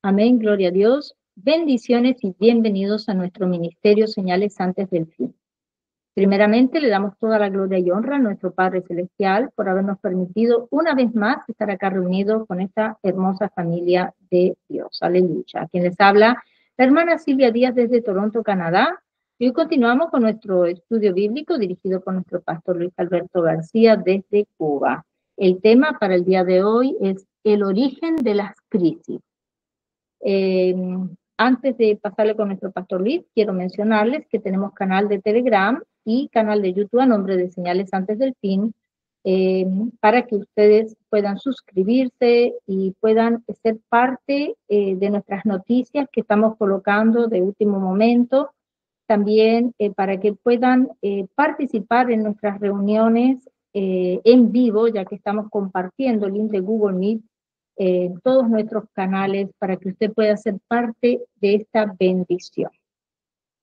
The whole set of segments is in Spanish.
Amén, gloria a Dios. Bendiciones y bienvenidos a nuestro ministerio Señales antes del fin. Primeramente, le damos toda la gloria y honra a nuestro Padre Celestial por habernos permitido una vez más estar acá reunidos con esta hermosa familia de Dios. Aleluya. A quien les habla, la hermana Silvia Díaz desde Toronto, Canadá. Y hoy continuamos con nuestro estudio bíblico dirigido por nuestro pastor Luis Alberto García desde Cuba. El tema para el día de hoy es el origen de las crisis. Antes de pasarle con nuestro pastor Luis, quiero mencionarles que tenemos canal de Telegram y canal de YouTube a nombre de Señales Antes del Fin, para que ustedes puedan suscribirse y puedan ser parte de nuestras noticias que estamos colocando de último momento. También para que puedan participar en nuestras reuniones en vivo, ya que estamos compartiendo el link de Google Meet en todos nuestros canales para que usted pueda ser parte de esta bendición.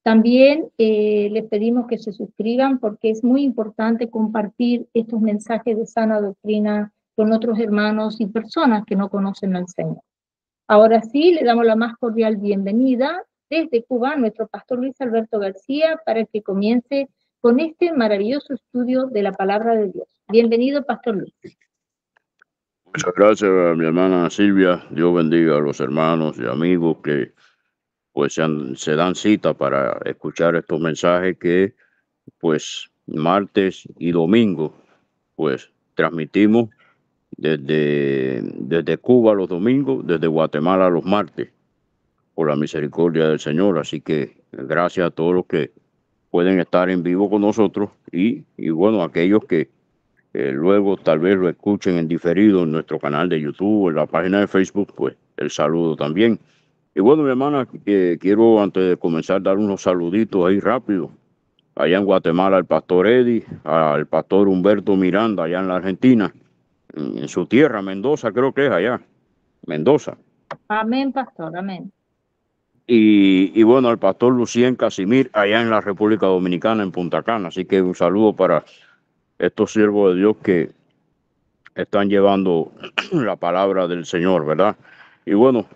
También les pedimos que se suscriban porque es muy importante compartir estos mensajes de sana doctrina con otros hermanos y personas que no conocen al Señor. Ahora sí, le damos la más cordial bienvenida desde Cuba a nuestro pastor Luis Alberto García para que comience con este maravilloso estudio de la palabra de Dios. Bienvenido, pastor Luis. Muchas gracias, mi hermana Silvia. Dios bendiga a los hermanos y amigos que pues se dan cita para escuchar estos mensajes que pues martes y domingo pues transmitimos desde Cuba los domingos, desde Guatemala los martes, por la misericordia del Señor. Así que gracias a todos los que pueden estar en vivo con nosotros y bueno, aquellos que luego tal vez lo escuchen en diferido en nuestro canal de YouTube, en la página de Facebook, pues el saludo también. Y bueno, mi hermana, quiero antes de comenzar dar unos saluditos ahí rápido. Allá en Guatemala al pastor Eddie, al pastor Humberto Miranda, allá en la Argentina, en su tierra, Mendoza, creo que es allá, Mendoza. Amén, pastor, amén. Y bueno, al pastor Lucien Casimir, allá en la República Dominicana, en Punta Cana. Así que un saludo para estos siervos de Dios que están llevando la palabra del Señor, ¿verdad? Y bueno,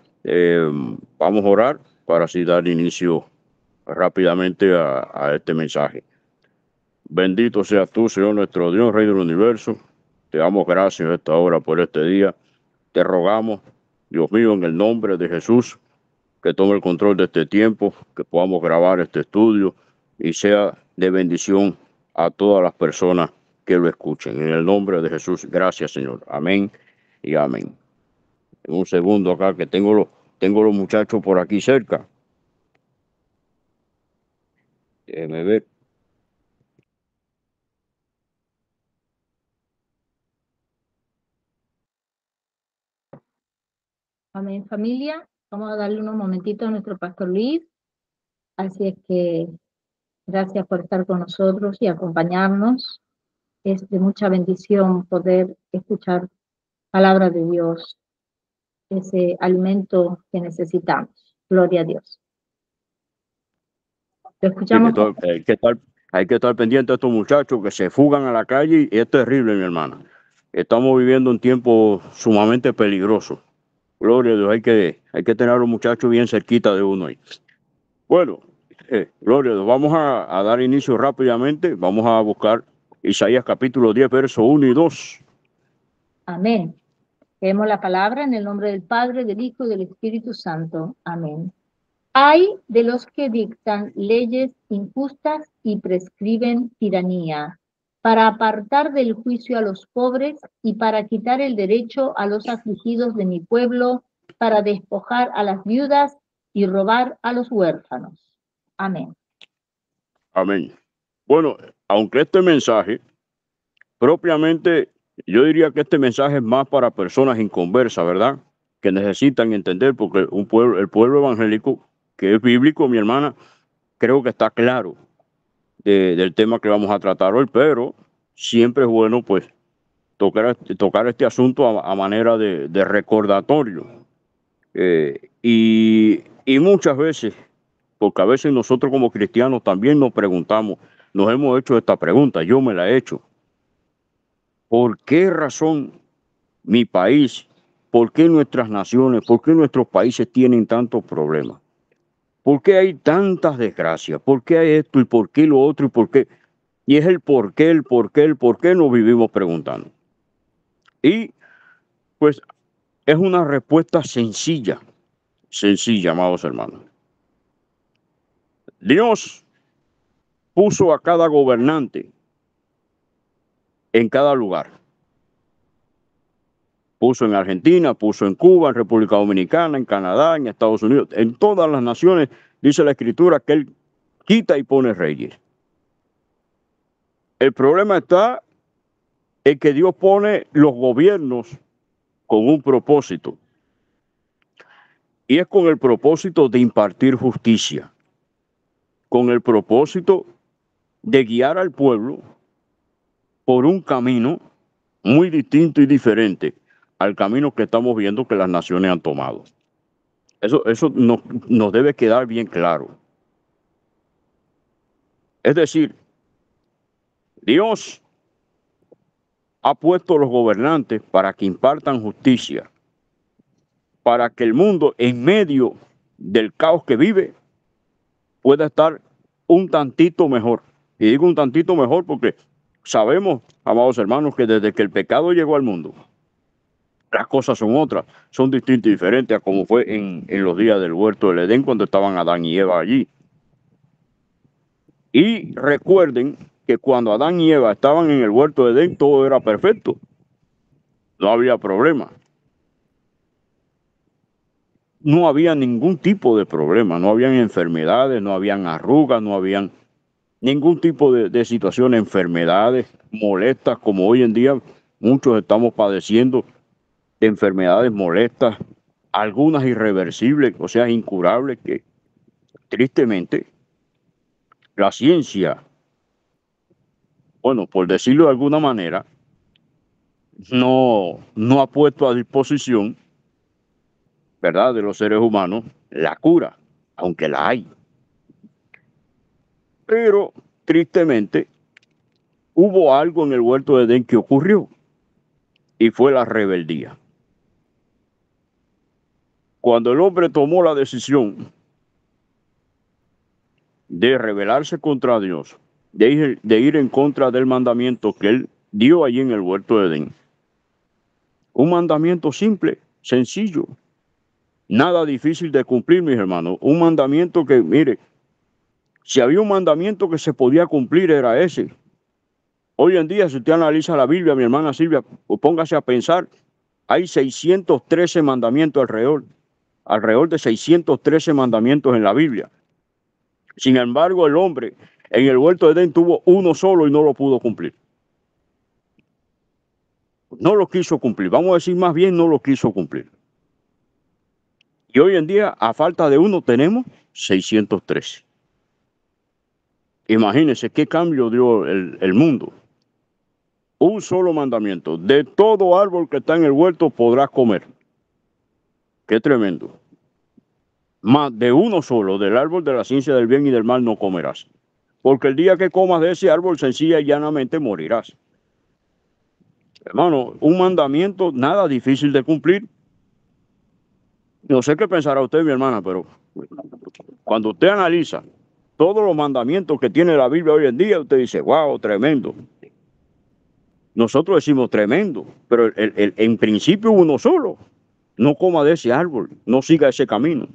vamos a orar para así dar inicio rápidamente a este mensaje. Bendito seas tú, Señor nuestro Dios, Rey del universo. Te damos gracias a esta hora por este día. Te rogamos, Dios mío, en el nombre de Jesús, que tome el control de este tiempo, que podamos grabar este estudio y sea de bendición a todas las personas que lo escuchen. En el nombre de Jesús, gracias, Señor. Amén y amén. En un segundo acá que tengo los muchachos por aquí cerca. Déjenme ver. Amén, familia. Vamos a darle unos momentitos a nuestro pastor Luis. Así es que gracias por estar con nosotros y acompañarnos. Es de mucha bendición poder escuchar palabra de Dios, ese alimento que necesitamos. Gloria a Dios. Lo escuchamos. Hay que estar pendiente de estos muchachos que se fugan a la calle y es terrible, mi hermana. Estamos viviendo un tiempo sumamente peligroso. Gloria a Dios, hay que tener a los muchachos bien cerquita de uno ahí. Bueno, Gloria a Dios, vamos a dar inicio rápidamente. Vamos a buscar Isaías capítulo 10, versos 1 y 2. Amén. Leemos la palabra en el nombre del Padre, del Hijo y del Espíritu Santo. Amén. Hay de los que dictan leyes injustas y prescriben tiranía, para apartar del juicio a los pobres y para quitar el derecho a los afligidos de mi pueblo, para despojar a las viudas y robar a los huérfanos. Amén. Amén. Bueno, aunque este mensaje, propiamente, yo diría que este mensaje es más para personas inconversas, ¿verdad? Que necesitan entender, porque el pueblo evangélico, que es bíblico, mi hermana, creo que está claro del tema que vamos a tratar hoy, pero siempre es bueno, pues, tocar este asunto a manera de recordatorio. Y muchas veces, porque a veces nosotros como cristianos también nos preguntamos, nos hemos hecho esta pregunta, yo me la he hecho. ¿Por qué razón mi país por qué nuestras naciones, por qué nuestros países tienen tantos problemas. ¿Por qué hay tantas desgracias? ¿Por qué hay esto y por qué lo otro y por qué? Y es el por qué, el por qué, el por qué nos vivimos preguntando. Y pues es una respuesta sencilla, amados hermanos. Dios puso a cada gobernante en cada lugar. Puso en Argentina, puso en Cuba, en República Dominicana, en Canadá, en Estados Unidos, en todas las naciones, dice la Escritura que Él quita y pone reyes. El problema está en que Dios pone los gobiernos con un propósito. Y es con el propósito de impartir justicia, con el propósito de guiar al pueblo por un camino muy distinto y diferente al camino que estamos viendo que las naciones han tomado. Eso nos debe quedar bien claro. Es decir, Dios ha puesto a los gobernantes para que impartan justicia, para que el mundo en medio del caos que vive pueda estar un tantito mejor. Y digo un tantito mejor porque sabemos, amados hermanos, que desde que el pecado llegó al mundo, las cosas son otras, son distintas y diferentes a como fue en los días del huerto del Edén cuando estaban Adán y Eva allí. Y recuerden que cuando Adán y Eva estaban en el huerto de Edén, todo era perfecto. No había problema. No había ningún tipo de problema, no habían enfermedades, no habían arrugas, no habían ningún tipo de situación, enfermedades molestas, como hoy en día muchos estamos padeciendo de enfermedades molestas, algunas irreversibles, o sea, incurables, que tristemente la ciencia, bueno, por decirlo de alguna manera, no ha puesto a disposición, ¿verdad?, de los seres humanos la cura, aunque la hay. Pero tristemente hubo algo en el huerto de Edén que ocurrió y fue la rebeldía. Cuando el hombre tomó la decisión de rebelarse contra Dios, de ir en contra del mandamiento que Él dio allí en el huerto de Edén, un mandamiento simple, sencillo, nada difícil de cumplir, mis hermanos, un mandamiento que, mire, si había un mandamiento que se podía cumplir era ese. Hoy en día, si usted analiza la Biblia, mi hermana Silvia, pues póngase a pensar, hay 613 mandamientos alrededor de 613 mandamientos en la Biblia. Sin embargo, el hombre en el huerto de Edén tuvo uno solo y no lo pudo cumplir. No lo quiso cumplir, vamos a decir más bien no lo quiso cumplir. Y hoy en día, a falta de uno, tenemos 613. Imagínense qué cambio dio el mundo. Un solo mandamiento: de todo árbol que está en el huerto podrás comer. Qué tremendo. Más de uno solo, del árbol de la ciencia del bien y del mal no comerás. Porque el día que comas de ese árbol, sencilla y llanamente morirás. Hermano, un mandamiento nada difícil de cumplir. No sé qué pensará usted, mi hermana, pero cuando usted analiza todos los mandamientos que tiene la Biblia hoy en día, usted dice, wow, tremendo. Nosotros decimos tremendo, pero en principio uno solo. No coma de ese árbol, no siga ese camino.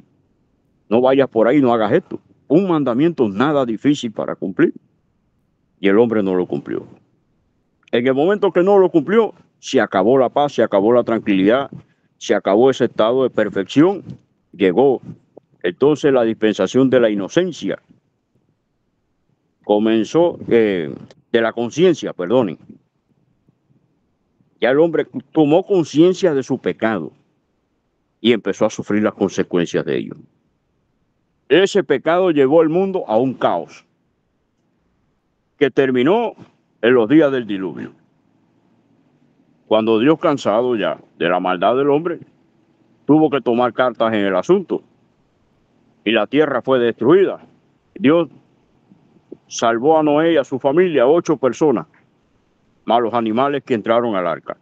No vayas por ahí, no hagas esto. Un mandamiento nada difícil para cumplir. Y el hombre no lo cumplió. En el momento que no lo cumplió, se acabó la paz, se acabó la tranquilidad, se acabó ese estado de perfección. Llegó entonces la dispensación de la inocencia. Comenzó de la conciencia, perdonen. Ya el hombre tomó conciencia de su pecado y empezó a sufrir las consecuencias de ello. Ese pecado llevó al mundo a un caos que terminó en los días del diluvio. Cuando Dios, cansado ya de la maldad del hombre, tuvo que tomar cartas en el asunto y la tierra fue destruida. Dios salvó a Noé y a su familia, 8 personas, más los animales que entraron al arca.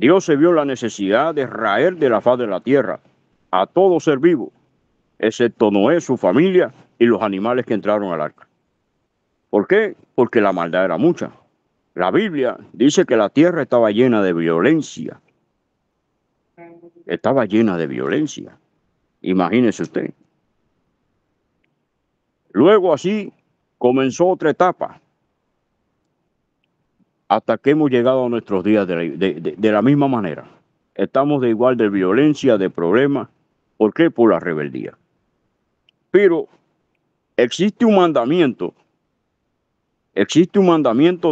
Dios se vio la necesidad de raer de la faz de la tierra a todo ser vivo, excepto Noé, su familia y los animales que entraron al arca. ¿Por qué? Porque la maldad era mucha. La Biblia dice que la tierra estaba llena de violencia. Estaba llena de violencia. Imagínese usted. Luego así comenzó otra etapa, hasta que hemos llegado a nuestros días de la misma manera. Estamos de igual de violencia, de problemas. ¿Por qué? Por la rebeldía. Pero existe un mandamiento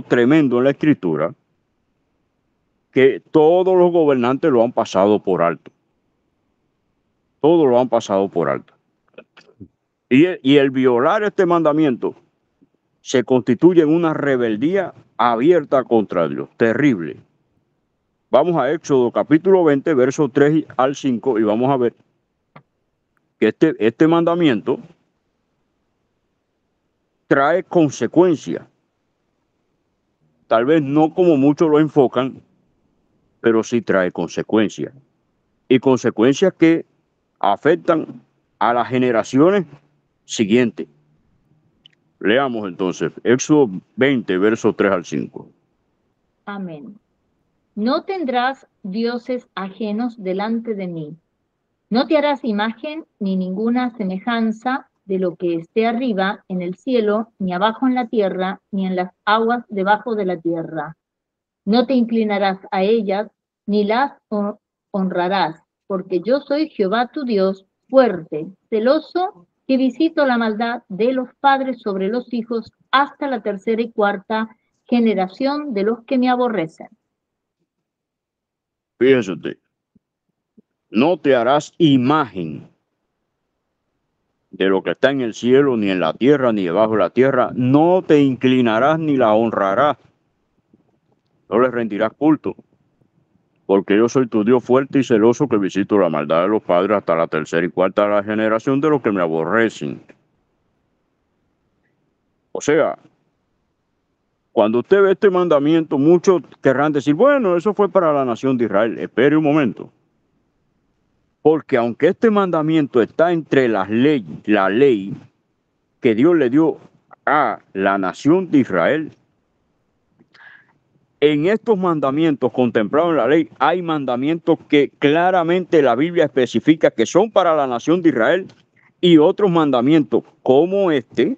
tremendo en la Escritura que todos los gobernantes lo han pasado por alto. Todos lo han pasado por alto. Y el violar este mandamiento se constituye en una rebeldía abierta contra Dios, terrible. Vamos a Éxodo capítulo 20, versos 3 al 5, y vamos a ver que este mandamiento trae consecuencias. Tal vez no como muchos lo enfocan, pero sí trae consecuencias. Y consecuencias que afectan a las generaciones siguientes. Leamos entonces Éxodo 20, versos 3 al 5. Amén. No tendrás dioses ajenos delante de mí. No te harás imagen ni ninguna semejanza de lo que esté arriba en el cielo, ni abajo en la tierra, ni en las aguas debajo de la tierra. No te inclinarás a ellas, ni las honrarás, porque yo soy Jehová tu Dios, fuerte, celoso, que visito la maldad de los padres sobre los hijos hasta la tercera y cuarta generación de los que me aborrecen. Fíjese usted, no te harás imagen de lo que está en el cielo, ni en la tierra, ni debajo de la tierra. No te inclinarás ni la honrarás. No le rendirás culto, porque yo soy tu Dios fuerte y celoso, que visito la maldad de los padres hasta la tercera y cuarta generación de los que me aborrecen. O sea, cuando usted ve este mandamiento, muchos querrán decir, bueno, eso fue para la nación de Israel. Espere un momento. Porque aunque este mandamiento está entre la ley que Dios le dio a la nación de Israel, en estos mandamientos contemplados en la ley, hay mandamientos que claramente la Biblia especifica que son para la nación de Israel, y otros mandamientos como este,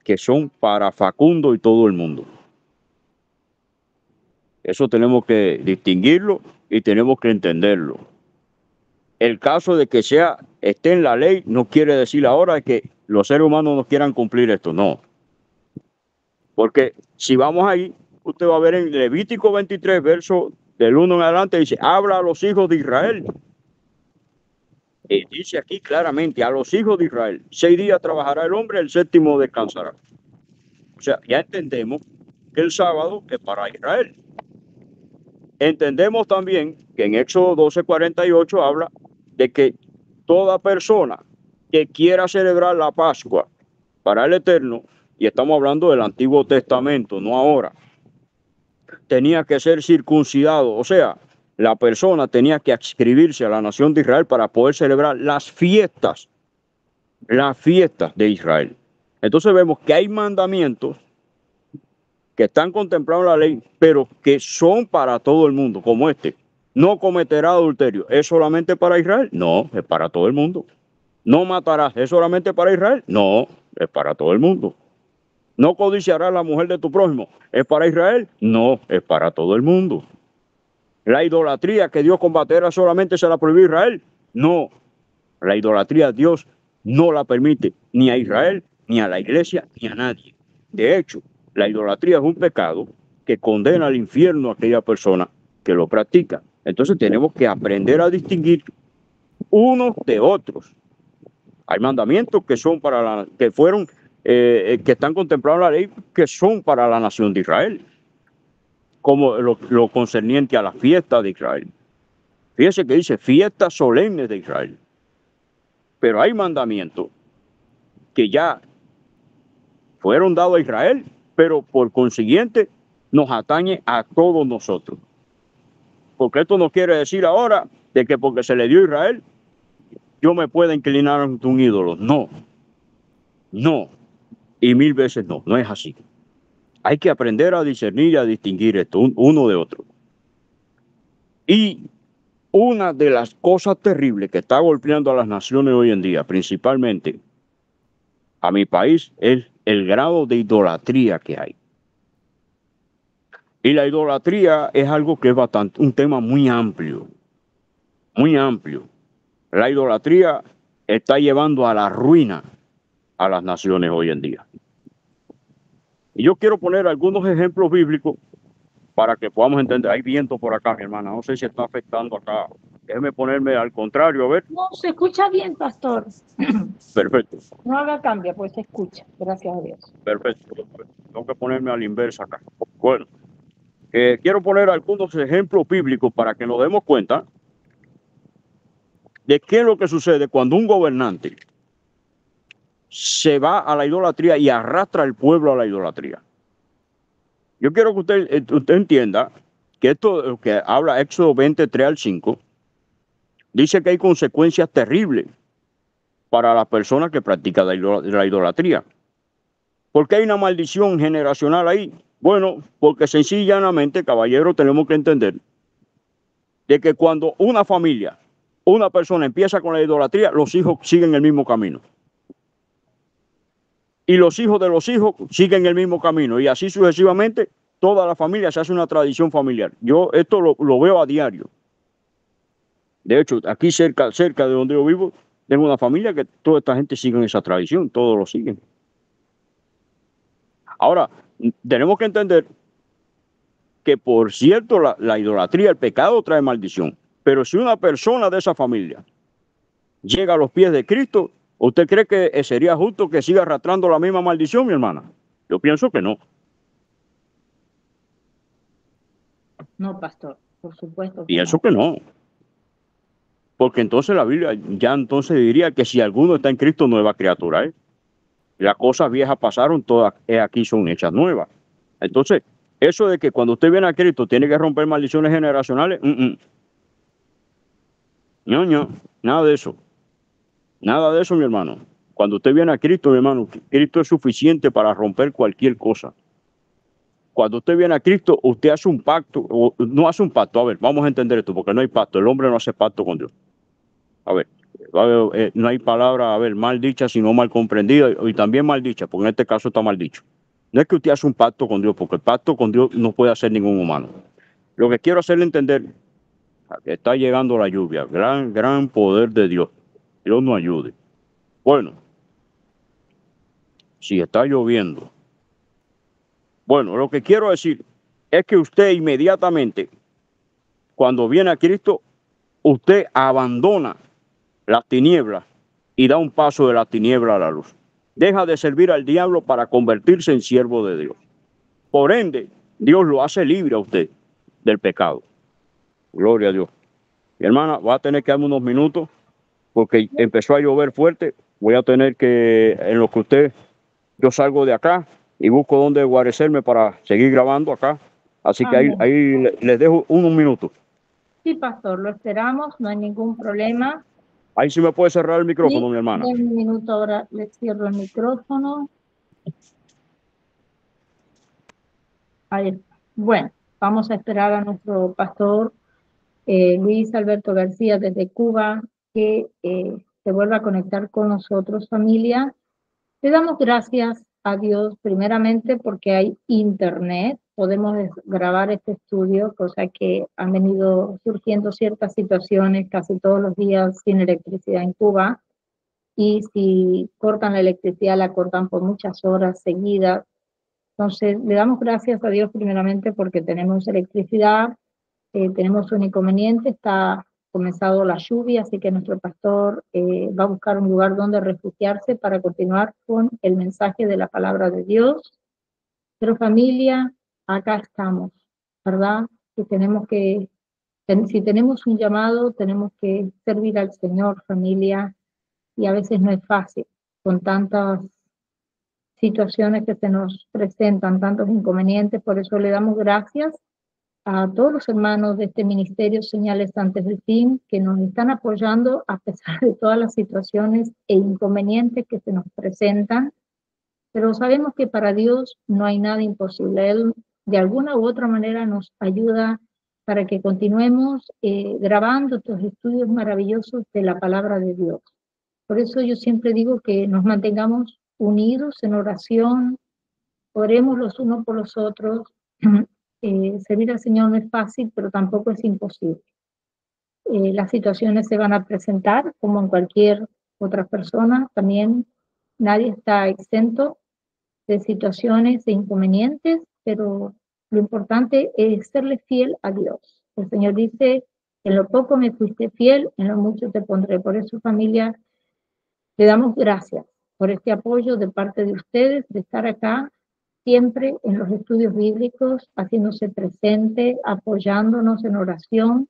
que son para Facundo y todo el mundo. Eso tenemos que distinguirlo y tenemos que entenderlo. El caso de que esté en la ley no quiere decir ahora que los seres humanos no quieran cumplir esto, no. Porque si vamos ahí, usted va a ver en Levítico 23, verso del 1 en adelante, dice, habla a los hijos de Israel. Y dice aquí claramente, a los hijos de Israel, 6 días trabajará el hombre, el séptimo descansará. O sea, ya entendemos que el sábado es para Israel. Entendemos también que en Éxodo 12:48 habla de que toda persona que quiera celebrar la Pascua para el Eterno, y estamos hablando del Antiguo Testamento, no ahora, tenía que ser circuncidado. O sea, la persona tenía que adscribirse a la nación de Israel para poder celebrar las fiestas de Israel. Entonces vemos que hay mandamientos que están contemplados en la ley, pero que son para todo el mundo, como este. No cometerá adulterio. ¿Es solamente para Israel? No, es para todo el mundo. No matarás. ¿Es solamente para Israel? No, es para todo el mundo. No codiciarás la mujer de tu prójimo. ¿Es para Israel? No, es para todo el mundo. La idolatría que Dios combaterá solamente se la prohibió a Israel. No, la idolatría Dios no la permite ni a Israel, ni a la iglesia, ni a nadie. De hecho, la idolatría es un pecado que condena al infierno a aquella persona que lo practica. Entonces tenemos que aprender a distinguir unos de otros. Hay mandamientos que son que están contemplados en la ley, que son para la nación de Israel, como lo concerniente a la fiesta de Israel. Fíjese que dice fiestas solemnes de Israel. Pero hay mandamientos que ya fueron dados a Israel, pero por consiguiente nos atañe a todos nosotros. porque esto no quiere decir ahora de que porque se le dio a Israel, yo me pueda inclinar ante un ídolo. No, no, y mil veces no, no es así. Hay que aprender a discernir y a distinguir esto uno de otro. Y una de las cosas terribles que está golpeando a las naciones hoy en día, principalmente a mi país, es el grado de idolatría que hay. Y la idolatría es algo que es bastante, un tema muy amplio, muy amplio. La idolatría está llevando a la ruina a las naciones hoy en día. Y yo quiero poner algunos ejemplos bíblicos para que podamos entender. Hay viento por acá, mi hermana. No sé si está afectando acá. Déjeme ponerme al contrario, a ver. No, se escucha bien, pastor. Perfecto, No haga cambio, pues se escucha, gracias a Dios. perfecto. Tengo que ponerme a la inversa acá. Bueno, quiero poner algunos ejemplos bíblicos para que nos demos cuenta de qué es lo que sucede cuando un gobernante se va a la idolatría y arrastra al pueblo a la idolatría. Yo quiero que usted entienda que esto que habla Éxodo 23 al 5, dice que hay consecuencias terribles para las personas que practican la idolatría. ¿Por qué hay una maldición generacional ahí? Bueno, porque sencillamente, caballero, tenemos que entender de que cuando una familia, una persona empieza con la idolatría, los hijos siguen el mismo camino. Y los hijos de los hijos siguen el mismo camino. Y así sucesivamente, toda la familia se hace una tradición familiar. Yo esto lo veo a diario. De hecho, aquí cerca de donde yo vivo, tengo una familia que toda esta gente sigue esa tradición, todos lo siguen. Ahora, tenemos que entender que, por cierto, la idolatría, el pecado trae maldición. Pero si una persona de esa familia llega a los pies de Cristo, ¿usted cree que sería justo que siga arrastrando la misma maldición, mi hermana? Yo pienso que no. No, pastor, por supuesto que Pienso no. que no. Porque entonces la Biblia ya entonces diría que si alguno está en Cristo, nueva criatura es. Las cosas viejas pasaron, todas aquí son hechas nuevas. Entonces, eso de que cuando usted viene a Cristo tiene que romper maldiciones generacionales, no, no, nada de eso. Nada de eso, mi hermano. Cuando usted viene a Cristo, mi hermano, Cristo es suficiente para romper cualquier cosa. Cuando usted viene a Cristo, usted hace un pacto, o no hace un pacto. A ver, vamos a entender esto, porque no hay pacto. El hombre no hace pacto con Dios. A ver, no hay palabra, a ver, mal dicha, sino mal comprendida, y también mal dicha, porque en este caso está mal dicho. No es que usted hace un pacto con Dios, porque el pacto con Dios no puede hacer ningún humano. Lo que quiero hacerle entender, que está llegando la lluvia, gran poder de Dios. Dios nos ayude. Bueno, si está lloviendo. Bueno, lo que quiero decir es que usted inmediatamente, cuando viene a Cristo, usted abandona las tinieblas y da un paso de la tiniebla a la luz. Deja de servir al diablo para convertirse en siervo de Dios. Por ende, Dios lo hace libre a usted del pecado. Gloria a Dios. Mi hermana, va a tener que darme unos minutos porque empezó a llover fuerte. Voy a tener que, en lo que yo salgo de acá y busco dónde guarecerme para seguir grabando acá. Así que Amén. ahí les dejo unos minutos. Sí, pastor, lo esperamos, no hay ningún problema. Ahí sí me puede cerrar el micrófono, Sí, mi hermana. de un minuto ahora le cierro el micrófono. Ahí está. Bueno, vamos a esperar a nuestro pastor Luis Alberto García desde Cuba, que se vuelva a conectar con nosotros, familia. Le damos gracias a Dios primeramente porque hay internet, podemos grabar este estudio, cosa que han venido surgiendo ciertas situaciones casi todos los días sin electricidad en Cuba, y si cortan la electricidad la cortan por muchas horas seguidas. Entonces le damos gracias a Dios primeramente porque tenemos electricidad. Tenemos un inconveniente, está comenzado la lluvia, así que nuestro pastor va a buscar un lugar donde refugiarse para continuar con el mensaje de la palabra de Dios. Pero familia, acá estamos, ¿verdad? Que si tenemos un llamado, tenemos que servir al Señor, familia, y a veces no es fácil con tantas situaciones que se nos presentan, tantos inconvenientes. Por eso le damos gracias a todos los hermanos de este ministerio Señales Antes del Fin que nos están apoyando a pesar de todas las situaciones e inconvenientes que se nos presentan, pero sabemos que para Dios no hay nada imposible. Él de alguna u otra manera nos ayuda para que continuemos grabando estos estudios maravillosos de la palabra de Dios. Por eso yo siempre digo que nos mantengamos unidos en oración, oremos los unos por los otros. Servir al Señor no es fácil, pero tampoco es imposible. Las situaciones se van a presentar como en cualquier otra persona. También nadie está exento de situaciones e inconvenientes, pero lo importante es serle fiel a Dios. El Señor dice, en lo poco me fuiste fiel, en lo mucho te pondré. Por eso, familia, le damos gracias por este apoyo de parte de ustedes, de estar acá siempre en los estudios bíblicos, haciéndose presente, apoyándonos en oración.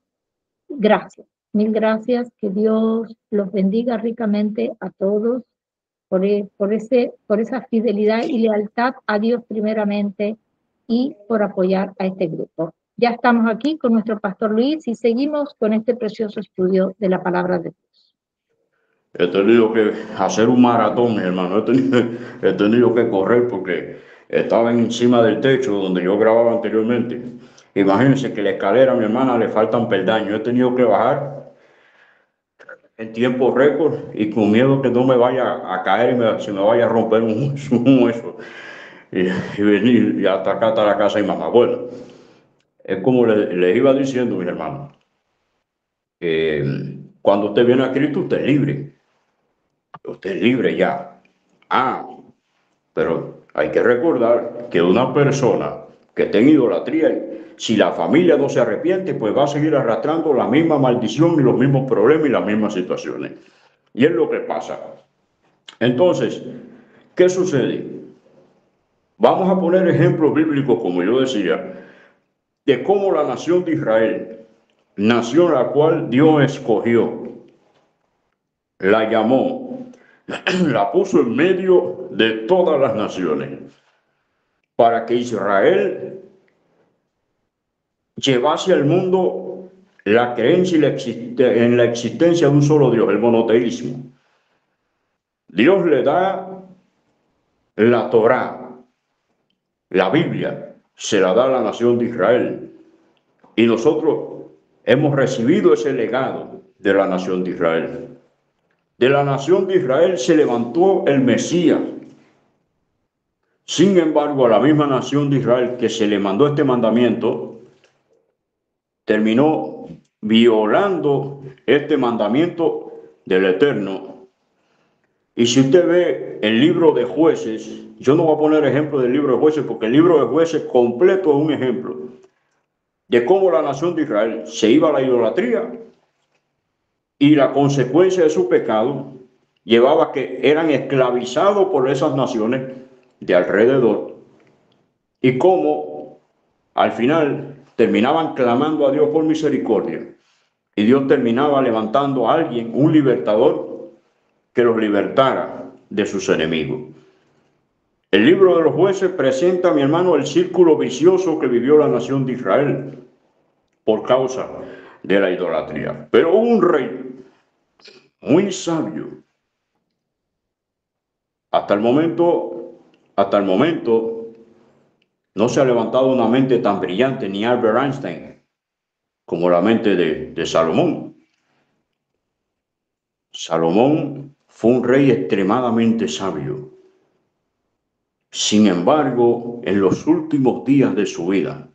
Gracias, mil gracias, que Dios los bendiga ricamente a todos por esa fidelidad y lealtad a Dios primeramente y por apoyar a este grupo. Ya estamos aquí con nuestro pastor Luis y seguimos con este precioso estudio de la palabra de Dios. He tenido que hacer un maratón, mi hermano. He tenido que correr porque estaba encima del techo donde yo grababa anteriormente. Imagínense que la escalera a mi hermana le faltan peldaños. He tenido que bajar en tiempo récord y con miedo que no me vaya a caer y se me vaya a romper un hueso. Y venir y hasta acá, hasta la casa de mamá. Bueno, es como les iba diciendo, mis hermanos, que cuando usted viene a Cristo, usted es libre. Usted es libre ya. Ah, pero hay que recordar que una persona que está en idolatría, si la familia no se arrepiente, pues va a seguir arrastrando la misma maldición y los mismos problemas y las mismas situaciones. Y es lo que pasa. Entonces, ¿qué sucede? Vamos a poner ejemplos bíblicos, como yo decía, de cómo la nación de Israel, nación a la cual Dios escogió, la llamó, la puso en medio de todas las naciones, para que Israel llevase al mundo la creencia en la existencia de un solo Dios, el monoteísmo. Dios le da la Torá, la Biblia, se la da a la nación de Israel. Y nosotros hemos recibido ese legado de la nación de Israel. De la nación de Israel se levantó el Mesías. Sin embargo, a la misma nación de Israel que se le mandó este mandamiento, terminó violando este mandamiento del Eterno. Y si usted ve el libro de Jueces, yo no voy a poner ejemplo del libro de Jueces porque el libro de Jueces completo es un ejemplo de cómo la nación de Israel se iba a la idolatría y la consecuencia de su pecado llevaba a que eran esclavizados por esas naciones de alrededor y cómo al final terminaban clamando a Dios por misericordia y Dios terminaba levantando a alguien, un libertador, que los libertara de sus enemigos. El libro de los Jueces presenta, mi hermano, el círculo vicioso que vivió la nación de Israel por causa de la idolatría. Pero hubo un rey muy sabio. Hasta el momento no se ha levantado una mente tan brillante ni Albert Einstein como la mente de Salomón. Salomón fue un rey extremadamente sabio. Sin embargo, en los últimos días de su vida,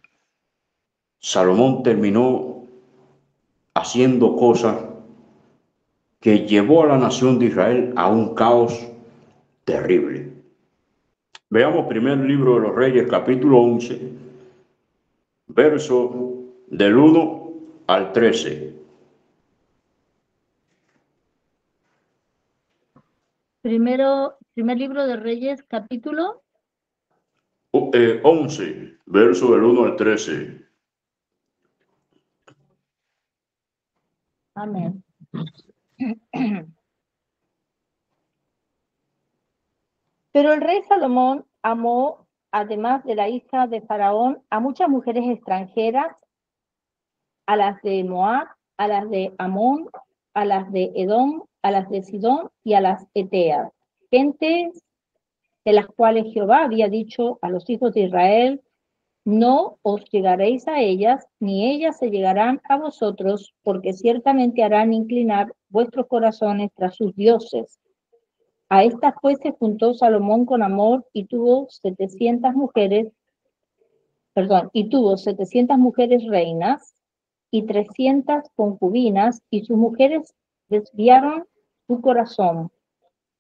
Salomón terminó haciendo cosas que llevó a la nación de Israel a un caos terrible. Veamos primer libro de los Reyes, capítulo 11, verso del 1 al 13. Primer libro de Reyes, capítulo 11, verso del 1 al 13. Amén. Pero el rey Salomón amó, además de la hija de Faraón, a muchas mujeres extranjeras a las de Moab, a las de Amón, a las de Edom, a las de Sidón y a las Eteas, gentes de las cuales Jehová había dicho a los hijos de Israel: no os llegaréis a ellas, ni ellas se llegarán a vosotros, porque ciertamente harán inclinar vuestros corazones tras sus dioses. A estas pues se juntó Salomón con amor y tuvo 700 mujeres reinas y 300 concubinas, y sus mujeres desviaron su corazón.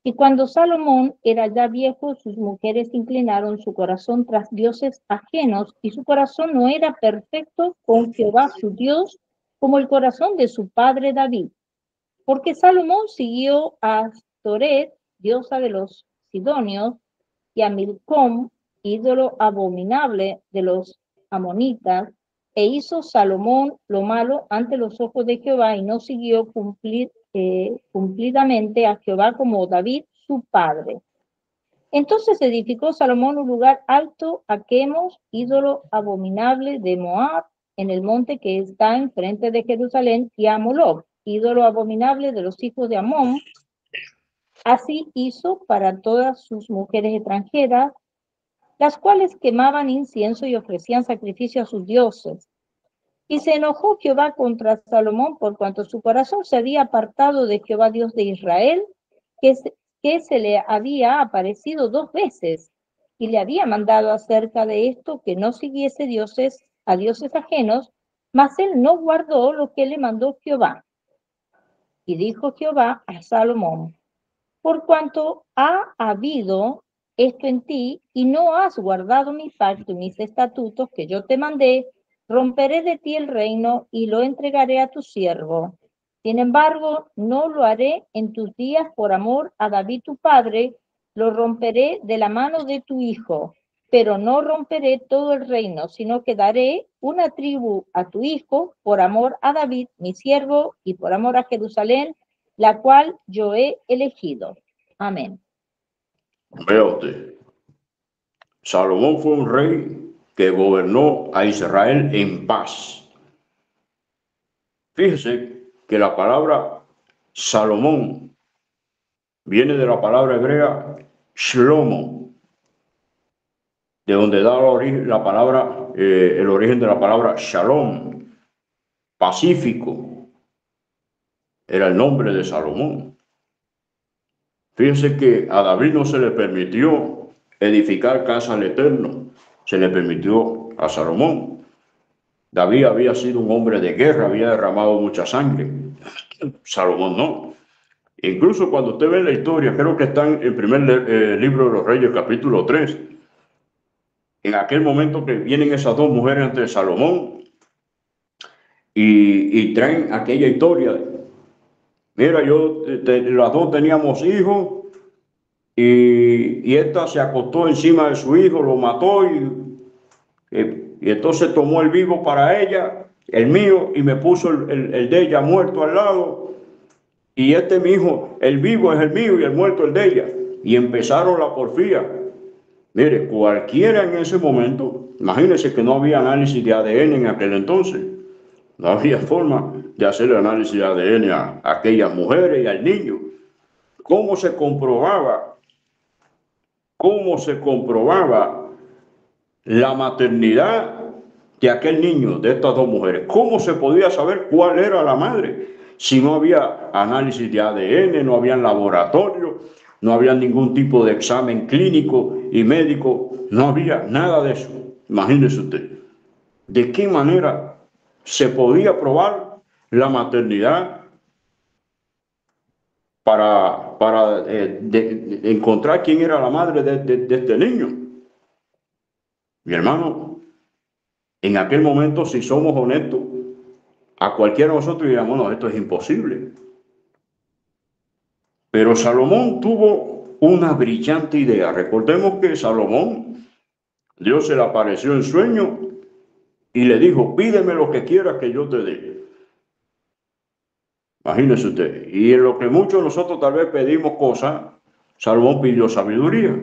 Y cuando Salomón era ya viejo, sus mujeres inclinaron su corazón tras dioses ajenos, y su corazón no era perfecto con Jehová su Dios, como el corazón de su padre David. Porque Salomón siguió a Astoret, diosa de los sidonios, y a Milcom, ídolo abominable de los amonitas, e hizo Salomón lo malo ante los ojos de Jehová, y no siguió cumplidamente a Jehová como David su padre. Entonces edificó Salomón un lugar alto a Quemos, ídolo abominable de Moab, en el monte que está enfrente de Jerusalén, y a Moloc, ídolo abominable de los hijos de Amón. Así hizo para todas sus mujeres extranjeras, las cuales quemaban incienso y ofrecían sacrificio a sus dioses. Y se enojó Jehová contra Salomón por cuanto su corazón se había apartado de Jehová Dios de Israel, que se le había aparecido 2 veces, y le había mandado acerca de esto que no siguiese a dioses ajenos, mas él no guardó lo que le mandó Jehová. Y dijo Jehová a Salomón: por cuanto ha habido esto en ti, y no has guardado mi pacto y mis estatutos que yo te mandé, romperé de ti el reino y lo entregaré a tu siervo. Sin embargo, no lo haré en tus días por amor a David tu padre, lo romperé de la mano de tu hijo, pero no romperé todo el reino, sino que daré una tribu a tu hijo por amor a David mi siervo y por amor a Jerusalén, la cual yo he elegido. Amén. Vea usted, Salomón fue un rey que gobernó a Israel en paz. Fíjese que la palabra Salomón viene de la palabra hebrea Shlomo, de donde da la palabra, el origen de la palabra Shalom, pacífico, era el nombre de Salomón. Fíjense que a David no se le permitió edificar casa al Eterno, se le permitió a Salomón. David había sido un hombre de guerra, había derramado mucha sangre. Salomón no. Incluso cuando usted ve la historia, creo que está en el primer libro de los Reyes, capítulo 3, en aquel momento que vienen esas 2 mujeres ante Salomón y traen aquella historia. Mira, las 2 teníamos hijos y esta se acostó encima de su hijo, lo mató y entonces tomó el vivo para ella, el mío, y me puso el de ella muerto al lado. Y mi hijo, el vivo es el mío y el muerto el de ella. Y empezaron la porfía. Mire, cualquiera en ese momento, imagínense que no había análisis de ADN en aquel entonces. No había forma de hacer el análisis de ADN a aquellas mujeres y al niño. ¿Cómo se comprobaba la maternidad de aquel niño, de estas 2 mujeres? ¿Cómo se podía saber cuál era la madre si no había análisis de ADN, no había laboratorio, no había ningún tipo de examen clínico y médico, no había nada de eso? Imagínese usted, ¿de qué manera se podía probar la maternidad para encontrar quién era la madre de este niño? Mi hermano, en aquel momento, si somos honestos, a cualquiera de nosotros diríamos: no, esto es imposible. Pero Salomón tuvo una brillante idea. Recordemos que Salomón, Dios se le apareció en sueño y le dijo: pídeme lo que quieras que yo te dé. Imagínese usted. Y en lo que muchos de nosotros tal vez pedimos cosas, Salomón pidió sabiduría.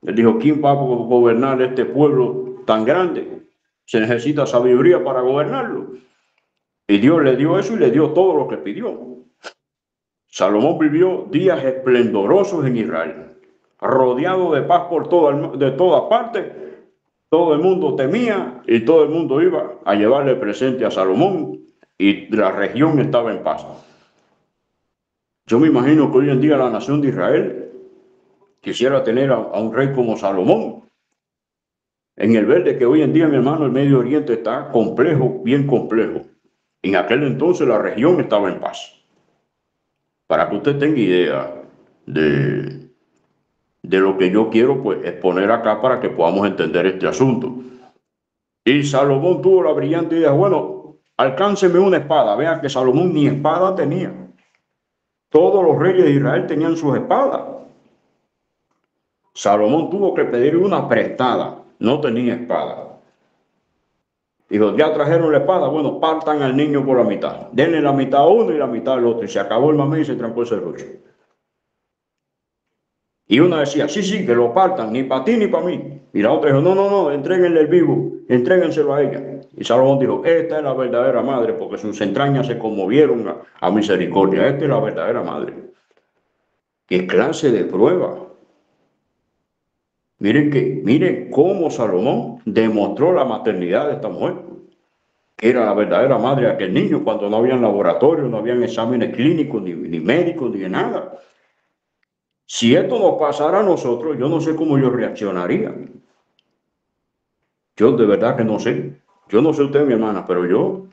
Él dijo: ¿quién va a gobernar este pueblo tan grande? Se necesita sabiduría para gobernarlo. Y Dios le dio eso y le dio todo lo que pidió. Salomón vivió días esplendorosos en Israel, rodeado de paz por de todas partes. Todo el mundo temía y todo el mundo iba a llevarle presente a Salomón y la región estaba en paz. Yo me imagino que hoy en día la nación de Israel quisiera tener a un rey como Salomón. En el ver de que hoy en día, mi hermano, el Medio Oriente está complejo, bien complejo. En aquel entonces la región estaba en paz. Para que usted tenga idea de lo que yo quiero pues exponer acá para que podamos entender este asunto. Y Salomón tuvo la brillante idea, bueno, alcánceme una espada. Vean que Salomón ni espada tenía. Todos los reyes de Israel tenían sus espadas. Salomón tuvo que pedir una prestada, no tenía espada. Dijo, ya trajeron la espada, bueno, partan al niño por la mitad. Denle la mitad a uno y la mitad al otro. Y se acabó el mamey y se trancó el serrucho. Y una decía, sí, sí, que lo partan, ni para ti ni para mí. Y la otra dijo, no, no, no, entréguenle el vivo, entréguenselo a ella. Y Salomón dijo, esta es la verdadera madre, porque sus entrañas se conmovieron a misericordia. Esta es la verdadera madre. ¿Qué clase de prueba? Miren cómo Salomón demostró la maternidad de esta mujer, que era la verdadera madre de aquel niño, cuando no habían laboratorio, no habían exámenes clínicos, ni médicos, ni nada. Si esto nos pasara a nosotros, yo no sé cómo yo reaccionaría. Yo de verdad que no sé. Yo no sé usted, mi hermana, pero yo